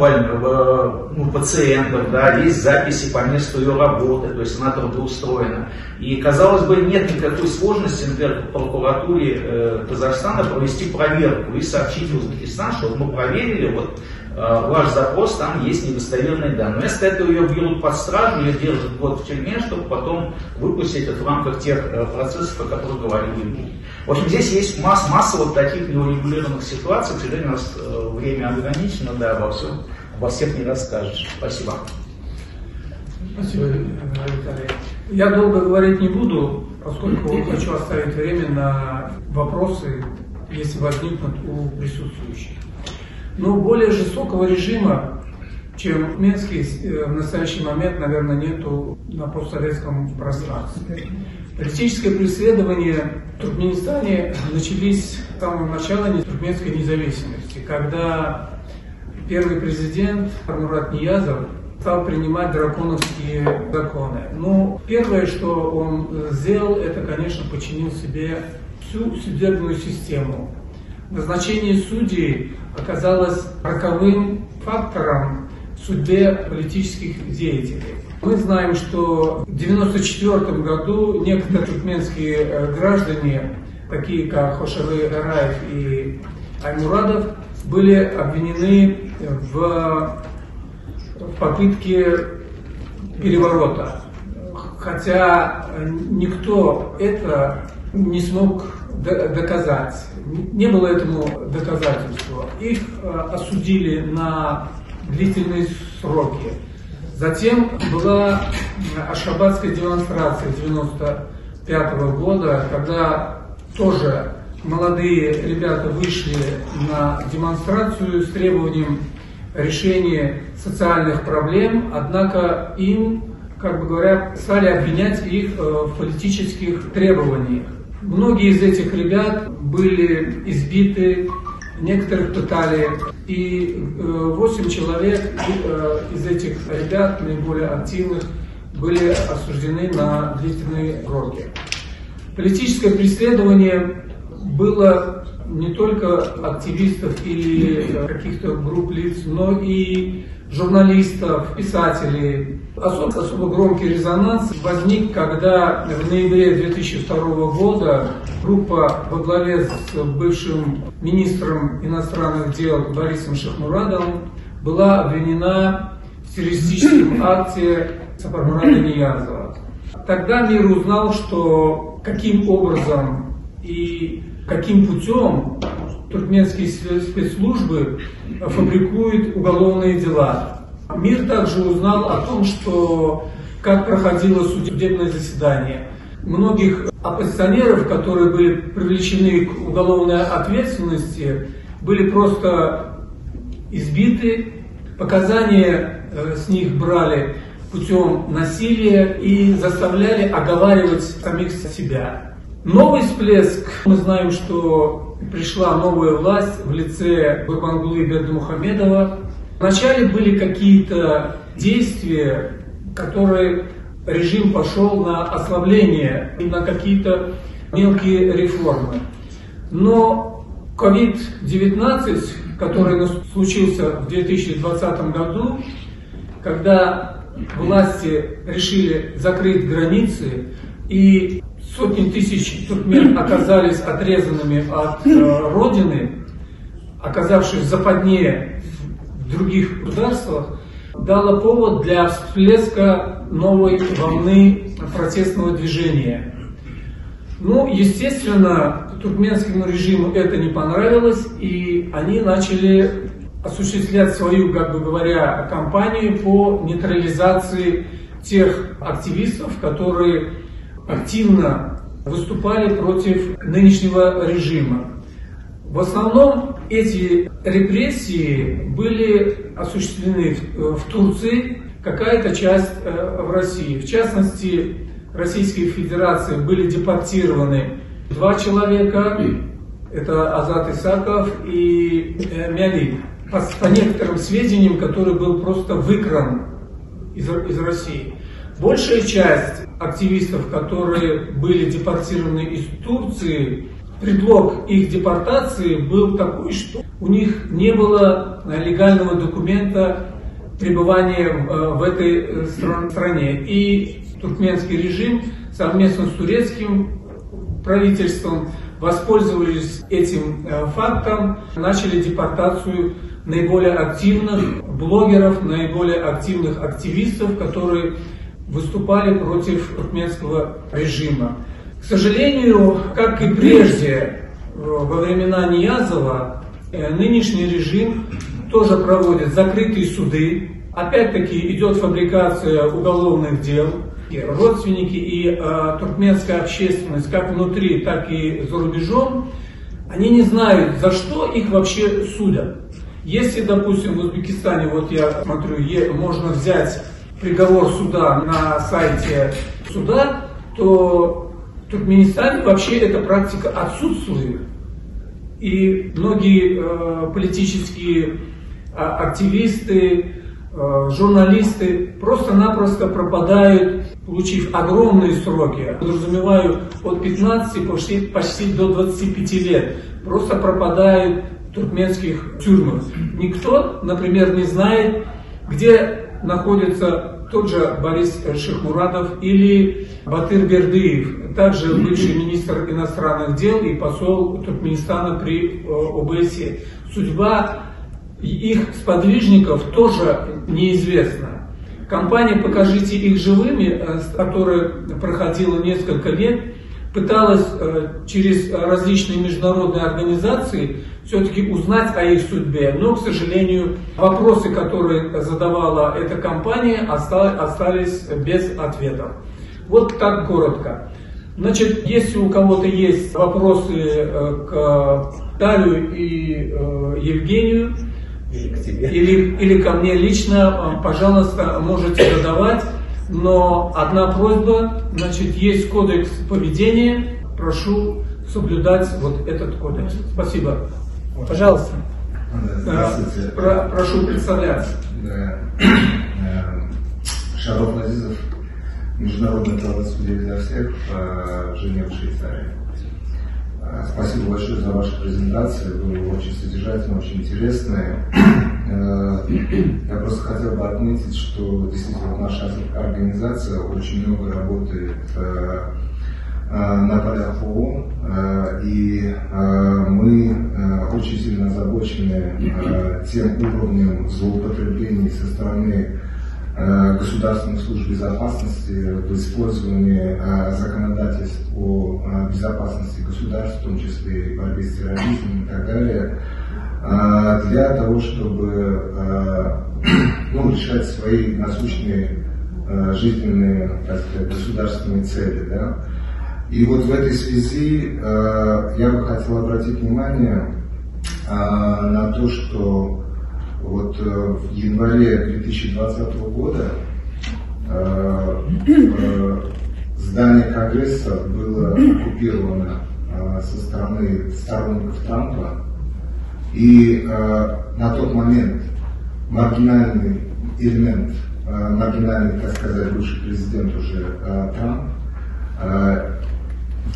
пациентов, да, есть записи по месту ее работы, то есть она трудоустроена. И, казалось бы, нет никакой сложности, например, в прокуратуре Казахстана провести проверку и сообщить в Узбекистан, что мы проверили, вот ваш запрос, там есть недостоверные данные. Вместо этого ее берут под стражу, ее держат год в тюрьме, чтобы потом выпустить это в рамках тех процессов, о которых говорили. В общем, здесь есть масса вот таких неурегулированных ситуаций. К сожалению, у нас время ограничено, да, обо всех не расскажешь. Спасибо. Спасибо, Виталий. Я долго говорить не буду, поскольку хочу оставить время на вопросы, если возникнут у присутствующих. Но более жестокого режима, чем туркменский, в настоящий момент, наверное, нету на постсоветском пространстве. Политическое преследование в Туркменистане начались с самого начала туркменской независимости, когда первый президент Мурат Ниязов стал принимать драконовские законы. Но первое, что он сделал, это, конечно, подчинил себе всю судебную систему. Назначение судей оказалось роковым фактором в судьбе политических деятелей. Мы знаем, что в 1994 году некоторые туркменские граждане, такие как Хошары Раев и Аймурадов, были обвинены в попытке переворота. Хотя никто это не смог доказать. Не было этому доказательства. Их осудили на длительные сроки. Затем была Ашхабадская демонстрация 1995 года, когда тоже молодые ребята вышли на демонстрацию с требованием решения социальных проблем, однако им, как бы говоря, стали обвинять их в политических требованиях. Многие из этих ребят были избиты, некоторых пытали, и 8 человек из этих ребят, наиболее активных, были осуждены на длительные сроки. Политическое преследование было не только активистов или каких-то групп лиц, но и журналистов, писателей. Особо громкий резонанс возник, когда в ноябре 2002 года группа во главе с бывшим министром иностранных дел Борисом Шахмурадовым была обвинена в террористическом акте Сапармурада Ниязова. Тогда мир узнал, что каким образом и каким путем туркменские спецслужбы фабрикуют уголовные дела. Мир также узнал о том, что как проходило судебное заседание. Многих оппозиционеров, которые были привлечены к уголовной ответственности, были просто избиты, показания с них брали путем насилия и заставляли оговаривать самих себя. Новый всплеск, мы знаем, что пришла новая власть в лице Гурбангулы Бердымухамедова. Вначале были какие-то действия, которые режим пошел на ослабление и на какие-то мелкие реформы. Но COVID-19, который случился в 2020 году, когда власти решили закрыть границы и сотни тысяч туркмен оказались отрезанными от родины, оказавшись в западне в других государствах, дало повод для всплеска новой волны протестного движения. Ну, естественно, туркменскому режиму это не понравилось, и они начали осуществлять свою, как бы говоря, кампанию по нейтрализации тех активистов, которые активно выступали против нынешнего режима. В основном эти репрессии были осуществлены в Турции, какая-то часть в России. В частности, в Российской Федерации были депортированы 2 человека, Это Азат Исаков и Мяли. По некоторым сведениям, который был просто выкран из России. Большая часть активистов, которые были депортированы из Турции, предлог их депортации был такой, что у них не было легального документа пребывания в этой стране. И туркменский режим совместно с турецким правительством воспользовались этим фактом, начали депортацию наиболее активных блогеров, наиболее активных активистов, которые выступали против туркменского режима. К сожалению, как и прежде, во времена Ниязова, нынешний режим тоже проводит закрытые суды. Опять-таки идет фабрикация уголовных дел. И родственники и туркменская общественность, как внутри, так и за рубежом, они не знают, за что их вообще судят. Если, допустим, в Узбекистане, вот я смотрю, можно взять приговор суда на сайте суда, то в Туркменистане вообще эта практика отсутствует. И многие политические активисты, журналисты просто-напросто пропадают, получив огромные сроки, подразумеваю, от 15 почти до 25 лет, просто пропадают в туркменских тюрьмах. Никто, например, не знает, где находится тот же Борис Шихмурадов или Батыр Бердыев, также бывший министр иностранных дел и посол Туркменистана при ОБСЕ. Судьба их сподвижников тоже неизвестна. Компания «Покажите их живыми», которая проходила несколько лет, пыталась через различные международные организации все-таки узнать о их судьбе, но, к сожалению, вопросы, которые задавала эта компания, остались без ответов. Вот так коротко. Значит, если у кого-то есть вопросы к Талию и Евгению, или ко мне лично, пожалуйста, можете задавать. Но одна просьба, значит, есть кодекс поведения, прошу соблюдать вот этот кодекс. Спасибо. Пожалуйста. Здравствуйте. Прошу представляться. Шароф Азизов, международный правосудие для всех, Женева, Швейцария. Спасибо большое за вашу презентацию, было очень содержательно, очень интересно. Я просто хотел бы отметить, что действительно наша организация очень много работает на полях ООН, и мы очень сильно озабочены тем уровнем злоупотреблений со стороны государственных служб безопасности в использовании законодательств о безопасности государств, в том числе и борьбе с терроризмом и так далее, для того, чтобы решать свои насущные жизненные, так сказать, государственные цели. Да? И вот в этой связи я бы хотел обратить внимание на то, что вот в январе 2020 года здание Конгресса было оккупировано со стороны сторонников Трампа, и на тот момент маргинальный элемент, маргинальный, так сказать, бывший президент уже Трамп,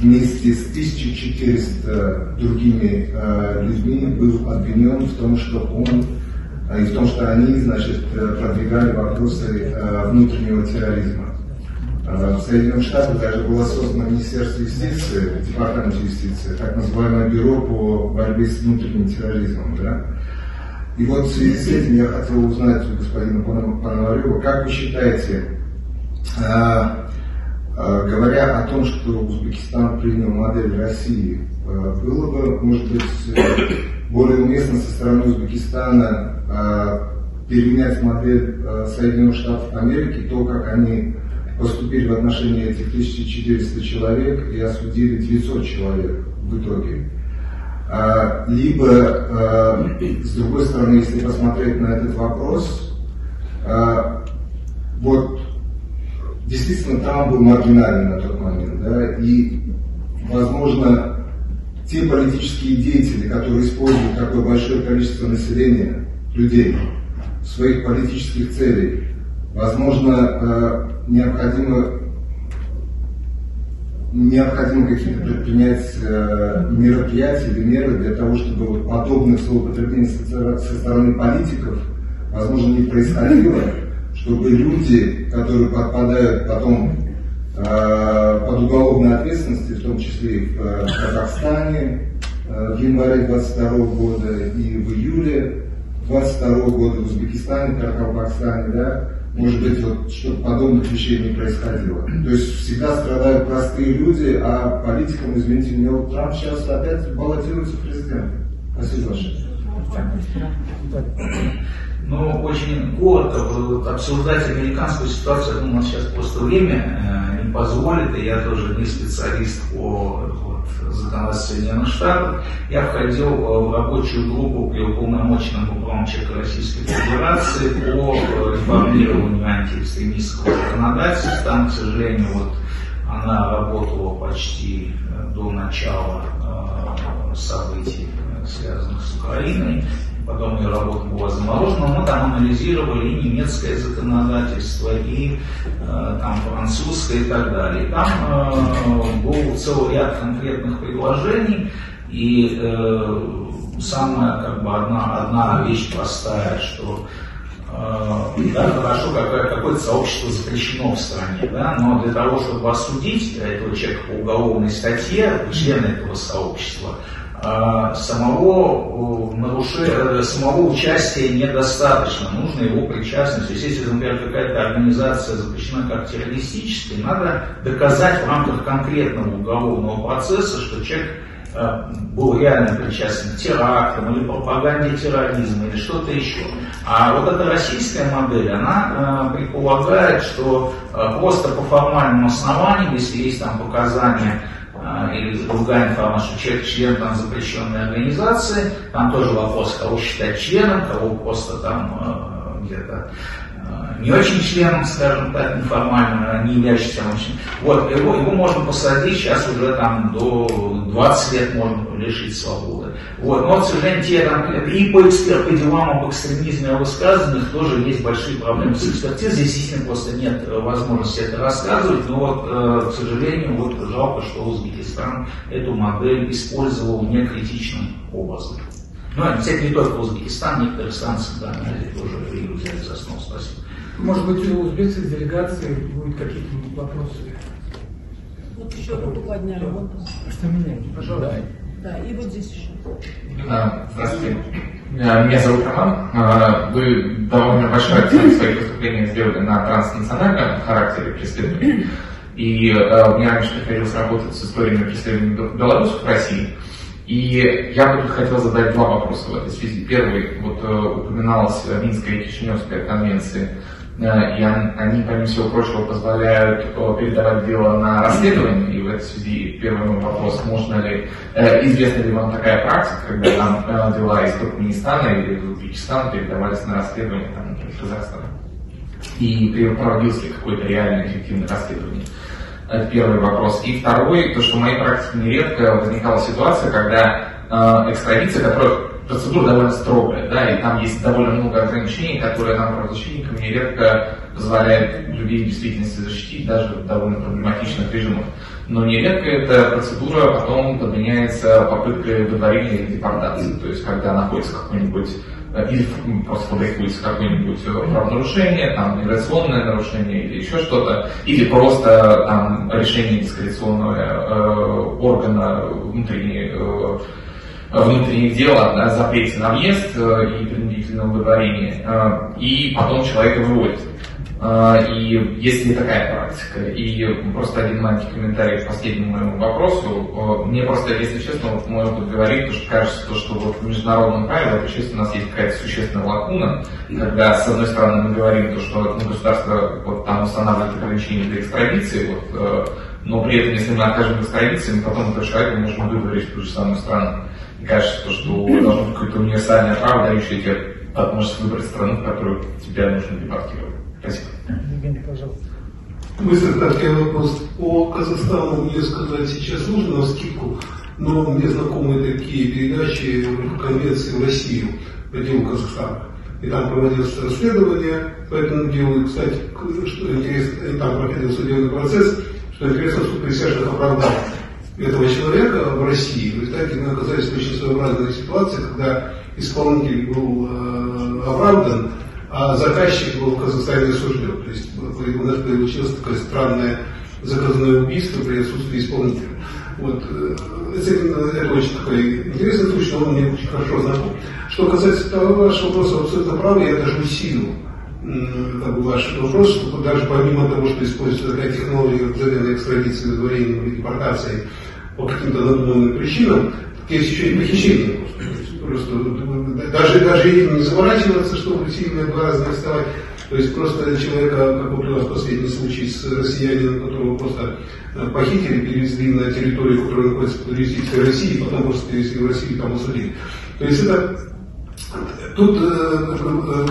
вместе с 1400 другими людьми был обвинен в том, что он и в том, что они, значит, продвигали вопросы внутреннего терроризма. В Соединенных Штатах даже было создано Министерство юстиции, Департамент юстиции, так называемое бюро по борьбе с внутренним терроризмом. Да? И вот в связи с этим я хотел узнать у господина Пономарева, как вы считаете, говоря о том, что Узбекистан принял модель России, было бы, может быть, более уместно со стороны Узбекистана переменять модель Соединенных Штатов Америки, то, как они поступили в отношении этих 1400 человек и осудили 900 человек в итоге. Либо, с другой стороны, если посмотреть на этот вопрос, вот действительно Трамп был маргинальный на тот момент, да, и, возможно, те политические деятели, которые используют такое большое количество населения, людей, в своих политических целях, возможно, необходимо какие-то предпринять мероприятия или меры для того, чтобы вот подобных злоупотреблений со стороны политиков, возможно, не происходило, чтобы люди, которые подпадают потом под уголовную ответственность, в том числе и в Казахстане в январе 22 года и в июле 22 года в Узбекистане, Карабахстане, да, может быть, вот, чтобы подобных вещей не происходило. То есть всегда страдают простые люди, а политикам, извините меня, вот Трамп сейчас опять баллотируется президентом. Спасибо большое. Ну, очень коротко, вот, обсуждать американскую ситуацию, я думаю, у нас сейчас просто время не позволит, и я тоже не специалист по законодательству Соединенных Штатов. Я входил в рабочую группу при уполномоченном управляющем Российской Федерации по реформированию антиэкстремистского законодательства. Там, к сожалению, вот она работала почти до начала событий, связанных с Украиной. Потом ее работа была заморожена, мы там анализировали и немецкое законодательство, и там французское и так далее. И там был целый ряд конкретных предложений, и самая как бы одна вещь простая, что да, хорошо, какое-то сообщество запрещено в стране, да, но для того, чтобы осудить этого человека по уголовной статье, члена этого сообщества, самого участия недостаточно, нужно его причастность. То есть, если, например, какая-то организация запрещена как террористическая, надо доказать в рамках конкретного уголовного процесса, что человек был реально причастен к терактам или пропаганде терроризма или что-то еще. А вот эта российская модель, она предполагает, что просто по формальным основаниям, если есть там показания или другая информация, что человек член там запрещенной организации, там тоже вопрос, кого считать членом, кого просто там где-то не очень членом, скажем так, неформально, не являющийся очень. Вот, его можно посадить сейчас уже там до 20 лет можно лишить свободы. Вот, но, к сожалению, те там, и по делам об экстремизме, о высказываниях тоже есть большие проблемы с экспертизой. Здесь, естественно, просто нет возможности это рассказывать, но вот, к сожалению, вот жалко, что Узбекистан эту модель использовал некритичным образом. Ну, кстати, не только Узбекистан, некоторые страны Центральной Азии тоже ее взяли за основу. Спасибо. Может быть, у узбекской делегации будут какие-то вопросы? Вот еще руку подняли. Что меня? Пожалуйста. Да, и вот здесь еще. Здравствуйте. Меня зовут Роман. Вы довольно большой акцент в своих выступлениях сделали на транснациональном характере преследования. И мне раньше приходилось работать с историями преследования белорусов в России. И я бы тут хотел задать два вопроса в этой связи. Первый, вот упоминалась Минская и Кишиневская конвенции, и они, помимо всего прочего, позволяют передавать дело на расследование. И в этой связи первый мой вопрос, можно ли, известна ли вам такая практика, когда там дела из Туркменистана или Узбекистана передавались на расследование, там, например, в Казахстан? И проводилось ли какое-то реальное эффективное расследование? Это первый вопрос. И второй, то, что в моей практике нередко возникала ситуация, когда экстрадиция, которая процедура довольно строгая, да, и там есть довольно много ограничений, которые нам, правозащитникам, нередко позволяют людей в действительности защитить даже в довольно проблематичных режимах. Но нередко эта процедура потом подменяется попыткой выдворения или депортации. То есть, когда находится какой-нибудь или просто фабрикуется какое-нибудь правонарушение, там, миграционное нарушение или еще что-то, или просто там решение дискреционного органа внутренних дел о запрете на въезд и принудительном выдворении, и потом человека выводят. И есть ли такая практика? И просто один маленький комментарий к последнему моему вопросу. Мне просто, если честно, вот мой опыт говорит, что кажется, что вот в международном праве, вот, честно, у нас есть какая-то существенная лакуна, когда, с одной стороны, мы говорим, что государство вот, там устанавливает ограничения для экстрадиции, вот, но при этом, если мы откажем в экстрадиции, мы потом этого человека можем выдворить в ту же самую страну. И кажется, что должно быть какое-то универсальное право, дающее тебе возможность выбрать страну, в которую тебя нужно депортировать. Спасибо. Евгений, пожалуйста. Быстро краткий вопрос. По Казахстану мне сказать сейчас нужно навскидку. но мне знакомы такие передачи конвенции в Россию по делу Казахстана. И там проводилось расследование по этому делу. И, кстати, что интересно, и там проходил судебный процесс, что интересно, что присяжных оправдал этого человека в России. В результате мы оказались в очень своеобразной ситуации, когда исполнитель был оправдан, а заказчик был в Казахстане осужден. То есть у нас получилось такое странное заказное убийство при отсутствии исполнителя. Вот. Это очень такой интересный случай, но он мне очень хорошо знаком. Что касается вашего вопроса, абсолютно правы, я даже усилил ваш вопрос, что даже помимо того, что используется такая технология взаимной экстрадиции, выдворения или депортации по каким-то надуманным причинам, есть еще и похищение. Просто даже этим не заморачиваться, чтобы сильно два раза вставать. То есть просто человека, как был у нас последний случай с россиянином, которого просто похитили, перевезли на территорию, которая находится под юрисдикцией России, потом просто перевезли в Россию, там усадили. То есть это тут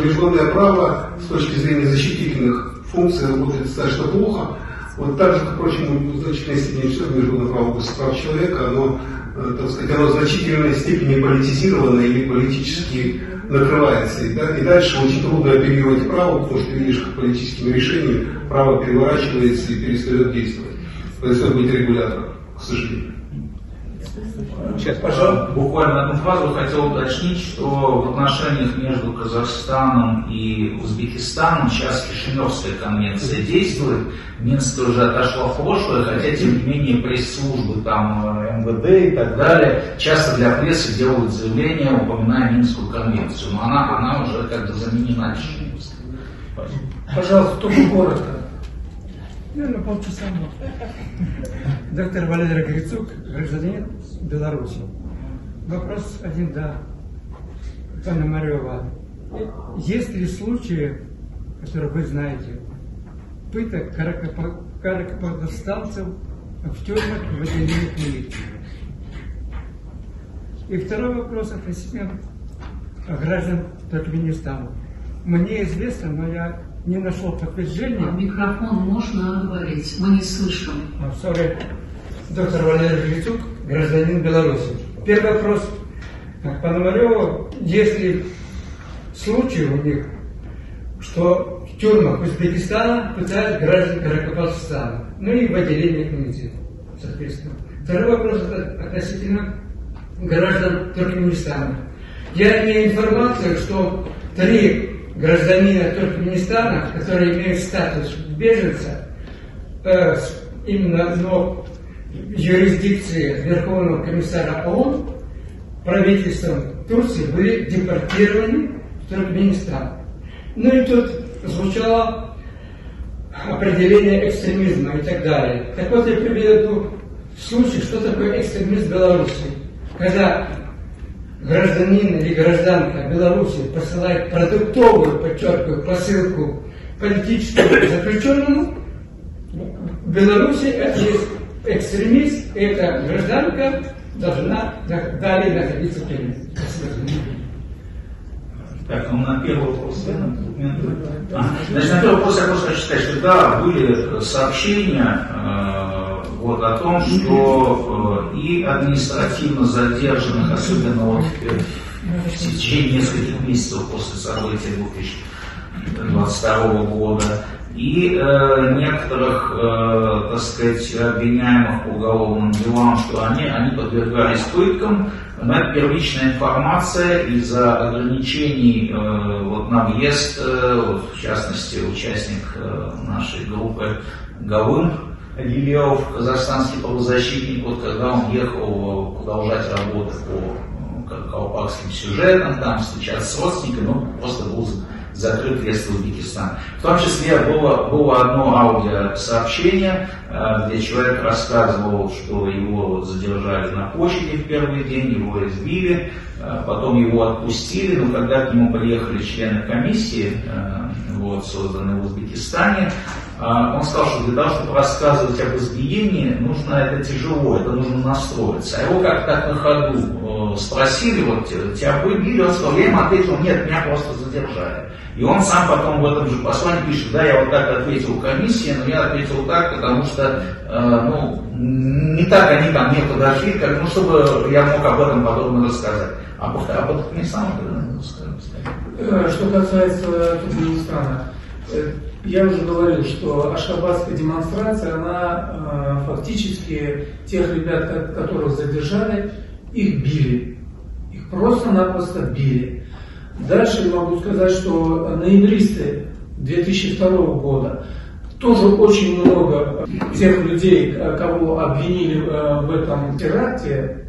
международное право с точки зрения защитительных функций работает достаточно плохо. Вот так же, как, впрочем, в значительной степени все международное право области прав человека, оно, так сказать, оно в значительной степени политизировано или политически накрывается. И дальше очень трудно оперировать право, потому что видишь, как политическими решениями право переворачивается и перестает действовать. Происходит быть регулятором, к сожалению. Сейчас, пожалуйста. Буквально одну фразу хотел уточнить, что в отношениях между Казахстаном и Узбекистаном сейчас Кишиневская конвенция действует. Минск уже отошла в прошлое, хотя тем не менее пресс-службы, там МВД и так далее часто для прессы делают заявления, упоминая Минскую конвенцию, но она уже как бы заменена Кишиневской. Пожалуйста, только коротко. На полчаса. Доктор Валерий Грицук, гражданин Беларуси. Вопрос один, да, Пономарева. Есть ли случаи, которые вы знаете, пыток каракопостанцев в тюрьмах в отделениях милиции? И второй вопрос относительно граждан Туркменистана. Мне известно, но я не нашел подтверждения. Микрофон можно говорить, мы не слышим. Sorry. Доктор Валерий Грицук, гражданин Беларуси. Первый вопрос к Пономареву. Есть ли случаи у них, что в тюрьмах Узбекистана пытают граждан Каракопакстана, ну и в отделениях милиции, соответственно. Второй вопрос относительно граждан Туркменистана. Я имею информацию, что 3 гражданина Туркменистана, которые имеют статус беженца, именно но в юрисдикции Верховного комиссара ООН правительством Турции были депортированы в Туркменистан. Ну и тут звучало определение экстремизма и так далее. Так вот я приведу случай, что такое экстремизм в Беларуси. Когда гражданин или гражданка Беларуси посылает продуктовую, подчеркиваю, посылку политическому заключенному, в Беларуси это есть экстремист, и эта гражданка должна далее находиться в тюрьме. Так, ну на первый вопрос, значит, на первый вопрос я просто хочу сказать, что да, были сообщения вот, о том, что и административно задержанных, особенно вот в течение нескольких месяцев после событий 2022 года, и некоторых, так сказать, обвиняемых по уголовным делам, что они подвергались пыткам. Но это первичная информация из-за ограничений вот, на въезд, вот, в частности, участник нашей группы Галым Агилев, казахстанский правозащитник, вот, когда он ехал продолжать работу по каракопакским сюжетам, там встречаться с родственниками, ну, просто был закрыт въезд в Узбекистан. В том числе было одно аудиосообщение, где человек рассказывал, что его задержали на площади в первый день, его избили, потом его отпустили, но когда к нему приехали члены комиссии, вот, созданной в Узбекистане, он сказал, что для того, чтобы рассказывать об избиении, нужно это тяжело, это нужно настроиться. А его как-то так на ходу его спросили, вот тебя били, он сказал, я им ответил, нет, меня просто задержали. И он сам потом в этом же послании пишет, да, я вот так ответил комиссии, но я ответил так, потому что, не так они ко мне подошли, как, чтобы я мог об этом подробно рассказать. А об этом не сам рассказать. Что касается Туркменистана, я уже говорил, что ашхабадская демонстрация, она фактически тех ребят, которых задержали, их били. Их просто-напросто били. Дальше могу сказать, что ноябристы 2002 года тоже очень много тех людей, кого обвинили в этом теракте,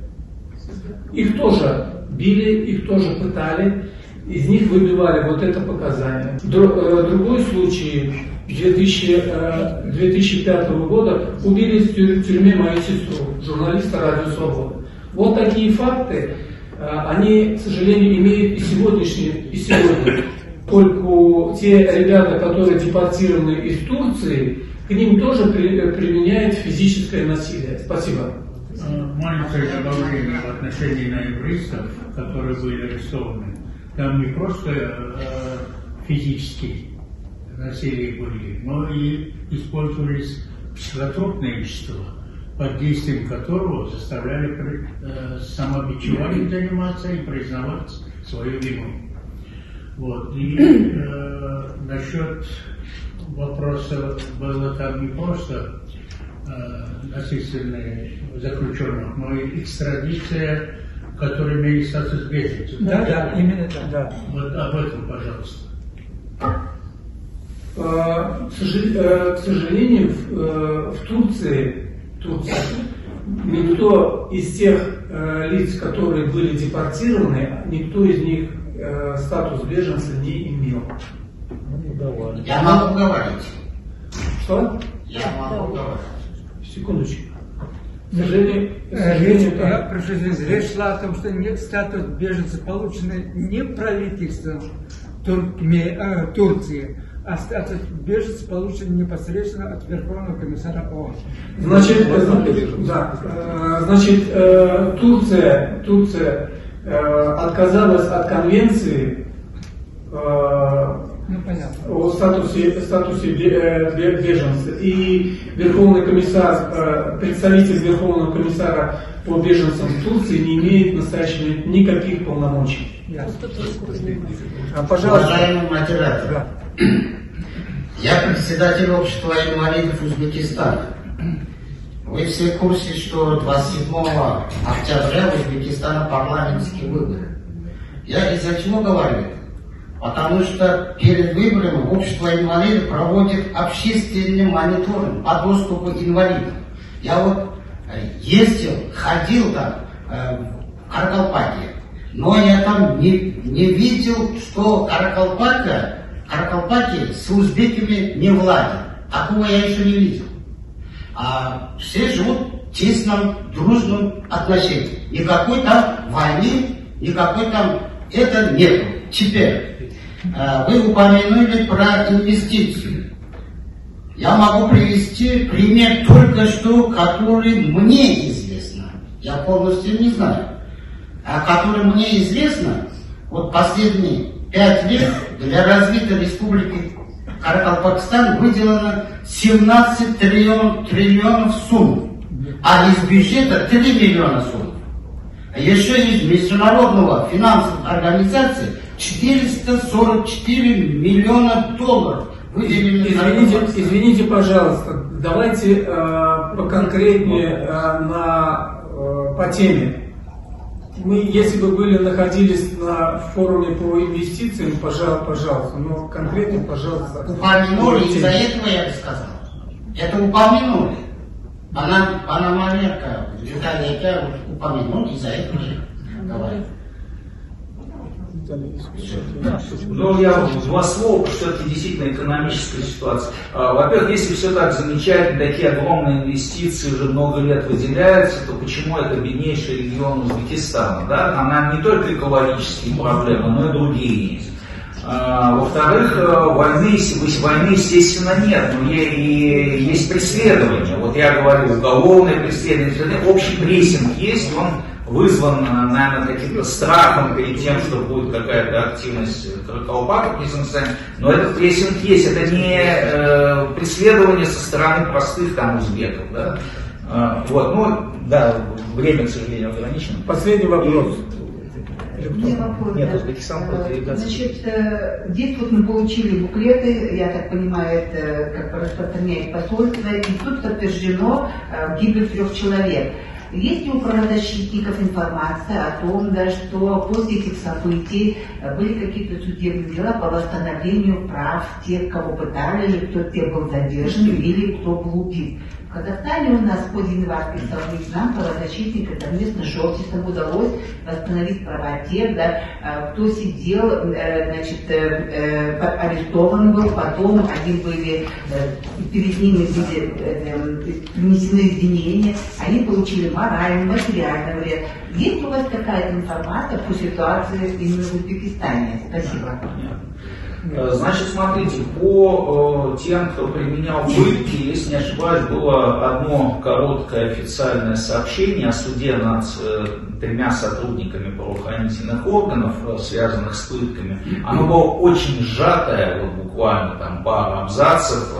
их тоже били, их тоже пытали, из них выбивали вот это показание. Другой случай 2005 года убили в тюрьме мою сестру, журналиста Радио Свобода. Вот такие факты, они, к сожалению, имеют и сегодня. Только те ребята, которые депортированы из Турции, к ним тоже применяют физическое насилие. Спасибо. Маленькое добавление в отношении ноябристов, которые были арестованы. Там не просто физические насилия были, но и использовались психотропные вещества, под действием которого заставляли самобичеванием заниматься и признавать свою вину. Вот. И насчет вопроса было там не просто насильственных заключенных, но и экстрадиция, которые имели статус беженцев. Да, именно так. Да. Вот об этом, пожалуйста. К сожалению, в Турции никто из тех лиц, которые были депортированы, никто из них статус беженца не имел. Я могу говорить. Что? Я могу говорить. Секундочку. К сожалению, речь шла о том, что нет статус беженца полученный не правительством Турции, а статус беженца получен непосредственно от Верховного комиссара ООН. Значит, Турция отказалась от конвенции о статусе беженца. И Верховный комиссар, представитель Верховного комиссара по беженцам в Турции не имеет в настоящий момент никаких полномочий. Пожалуйста. Уважаемый модератор, я председатель общества инвалидов Узбекистана. Вы все в курсе, что 27 октября в Узбекистане парламентские выборы. Я из-за чего говорю? Потому что перед выборами общество инвалидов проводит общественный мониторинг по доступу инвалидов. Я вот ездил, ходил там в Каракалпакии, но я там не видел, что Каракалпакия с узбеками не владит. Такого я еще не видел. А все живут в тесном, дружном отношении. Никакой там войны, никакой там это нету. Теперь, вы упомянули про инвестиции. Я могу привести пример только что, который мне известно. Я полностью не знаю. А который мне известно, вот последние 5 лет для развития республики Каракалпакстан выделено 17 триллионов сумм, а из бюджета 3 миллиона сумм. А еще из международного финансовой организации 444 миллиона долларов выделено. Извините, пожалуйста, давайте поконкретнее по теме. Мы, если бы находились на форуме по инвестициям, пожалуйста, но конкретно, пожалуйста. Упомянули, из-за этого я бы сказал. Это упомянули. Пономаренко, Виталий упомянули, из-за этого я говорю. Ну, я два слова, потому что это действительно экономическая ситуация. Во-первых, если все так замечательно, такие огромные инвестиции уже много лет выделяются, то почему это беднейший регион Узбекистана? Да? Там, наверное, не только экологические проблемы, но и другие есть. Во-вторых, войны, естественно, нет, но и есть преследование. Вот я говорю, уголовное преследование, общий прессинг есть, он вызван, наверное, каким-то страхом перед тем, что будет какая-то активность Каракалпака, но этот прессинг есть, это не преследование со стороны простых там узбеков, да. Вот, ну, да, время, к сожалению, ограничено. Последний вопрос. Нет, Узбекистан просто делегация. Значит, здесь вот мы получили буклеты, я так понимаю, это как бы распространяет посольство, и тут подтверждено гибель 3 человек. Есть ли у правозащитников информация о том, да, что после этих событий были какие-то судебные дела по восстановлению прав тех, кого пытали, или кто тех был задержан, или кто был убит? В Казахстане у нас по январским событиям нам, правозащитникам, совместно с Жовтисом удалось восстановить права тех, да, кто сидел, значит, арестован был, потом они были, перед ними были внесены извинения, они получили моральный, материальный вред. Есть у вас какая-то информация по ситуации именно в Узбекистане? Спасибо. Значит, смотрите, по тем, кто применял пытки, если не ошибаюсь, было одно короткое официальное сообщение о суде над 3 сотрудниками правоохранительных органов, связанных с пытками. Оно было очень сжатое, вот буквально там пару абзацев,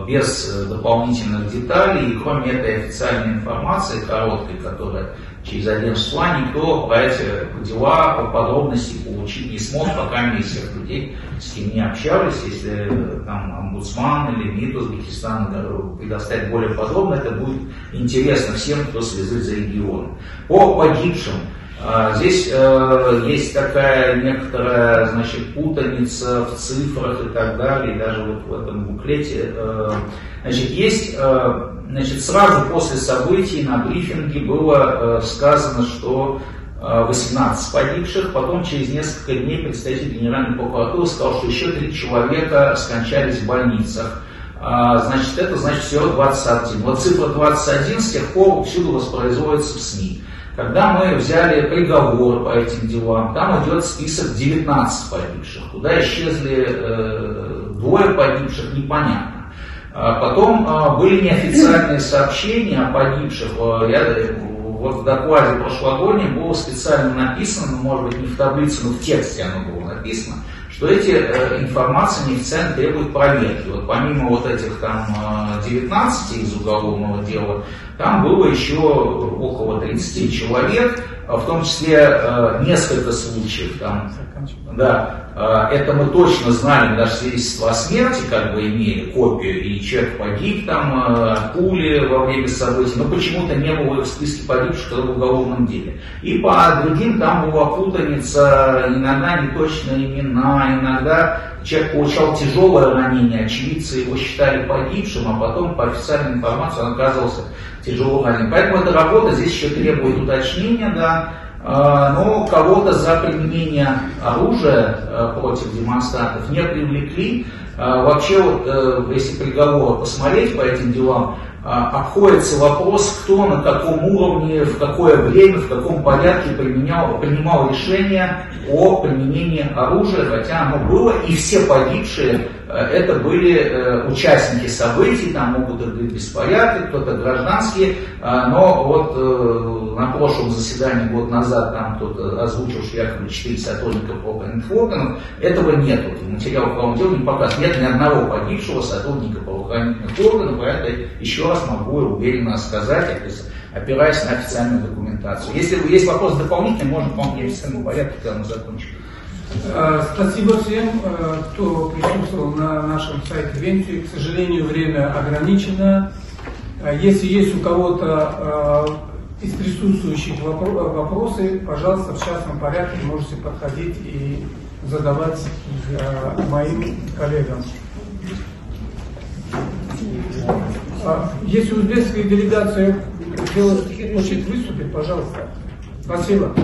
без дополнительных деталей, и кроме этой официальной информации короткой, которая через агентство, никто про эти дела по подробности получить не смог, пока мы из всех людей, с кем не общались. Если там омбудсман или МИД Узбекистана предоставит более подробно, это будет интересно всем, кто следит за регионом. По погибшим. Здесь есть такая некоторая, значит, путаница в цифрах и так далее, и даже вот в этом буклете. Значит, есть, значит, сразу после событий на брифинге было сказано, что 18 погибших, потом через несколько дней представитель Генеральной прокуратуры сказал, что еще 3 человека скончались в больницах. Значит, это значит всего 21. Вот цифра 21 с тех пор всюду воспроизводится в СМИ. Когда мы взяли приговор по этим делам, там идет список 19 погибших. Куда исчезли 2 погибших, непонятно. Потом были неофициальные сообщения о погибших. Вот в докладе прошлогоднем было специально написано, ну, может быть, не в таблице, но в тексте оно было написано, что эти информации неофициально требуют проверки. Вот помимо вот этих там 19 из уголовного дела, там было еще около 30 человек, в том числе несколько случаев там. Да, это мы точно знали, даже свидетельство о смерти как бы имели копию, и человек погиб там от пули во время событий, но почему-то не было в списке погибших в уголовном деле. И по другим там была путаница, иногда неточные имена, иногда человек получал тяжелое ранение, очевидцы его считали погибшим, а потом по официальной информации он оказывался тяжело ранен. Поэтому эта работа здесь еще требует уточнения, да. Но кого-то за применение оружия против демонстрантов не привлекли. Вообще, вот, если приговор посмотреть по этим делам, обходится вопрос, кто на каком уровне, в какое время, в каком порядке принимал решение о применении оружия, хотя оно было, и все погибшие это были участники событий, там могут быть беспорядки, кто-то гражданские, но вот на прошлом заседании год назад там кто-то озвучил, что якобы 4 сотрудника правоохранительных органов, этого нет, вот, материал уголовного дела не показывает, нет ни одного погибшего сотрудника правоохранительных органов, поэтому еще раз могу уверенно сказать, опираясь на официальную документацию. Если есть вопрос дополнительный, можно, по-моему, в официальном порядке, когда мы закончим. Спасибо всем, кто присутствовал на нашем сайте Венти. К сожалению, время ограничено. Если есть у кого-то из присутствующих вопросы, пожалуйста, в частном порядке можете подходить и задавать моим коллегам. Если узбекская делегация хочет выступить, пожалуйста. Спасибо.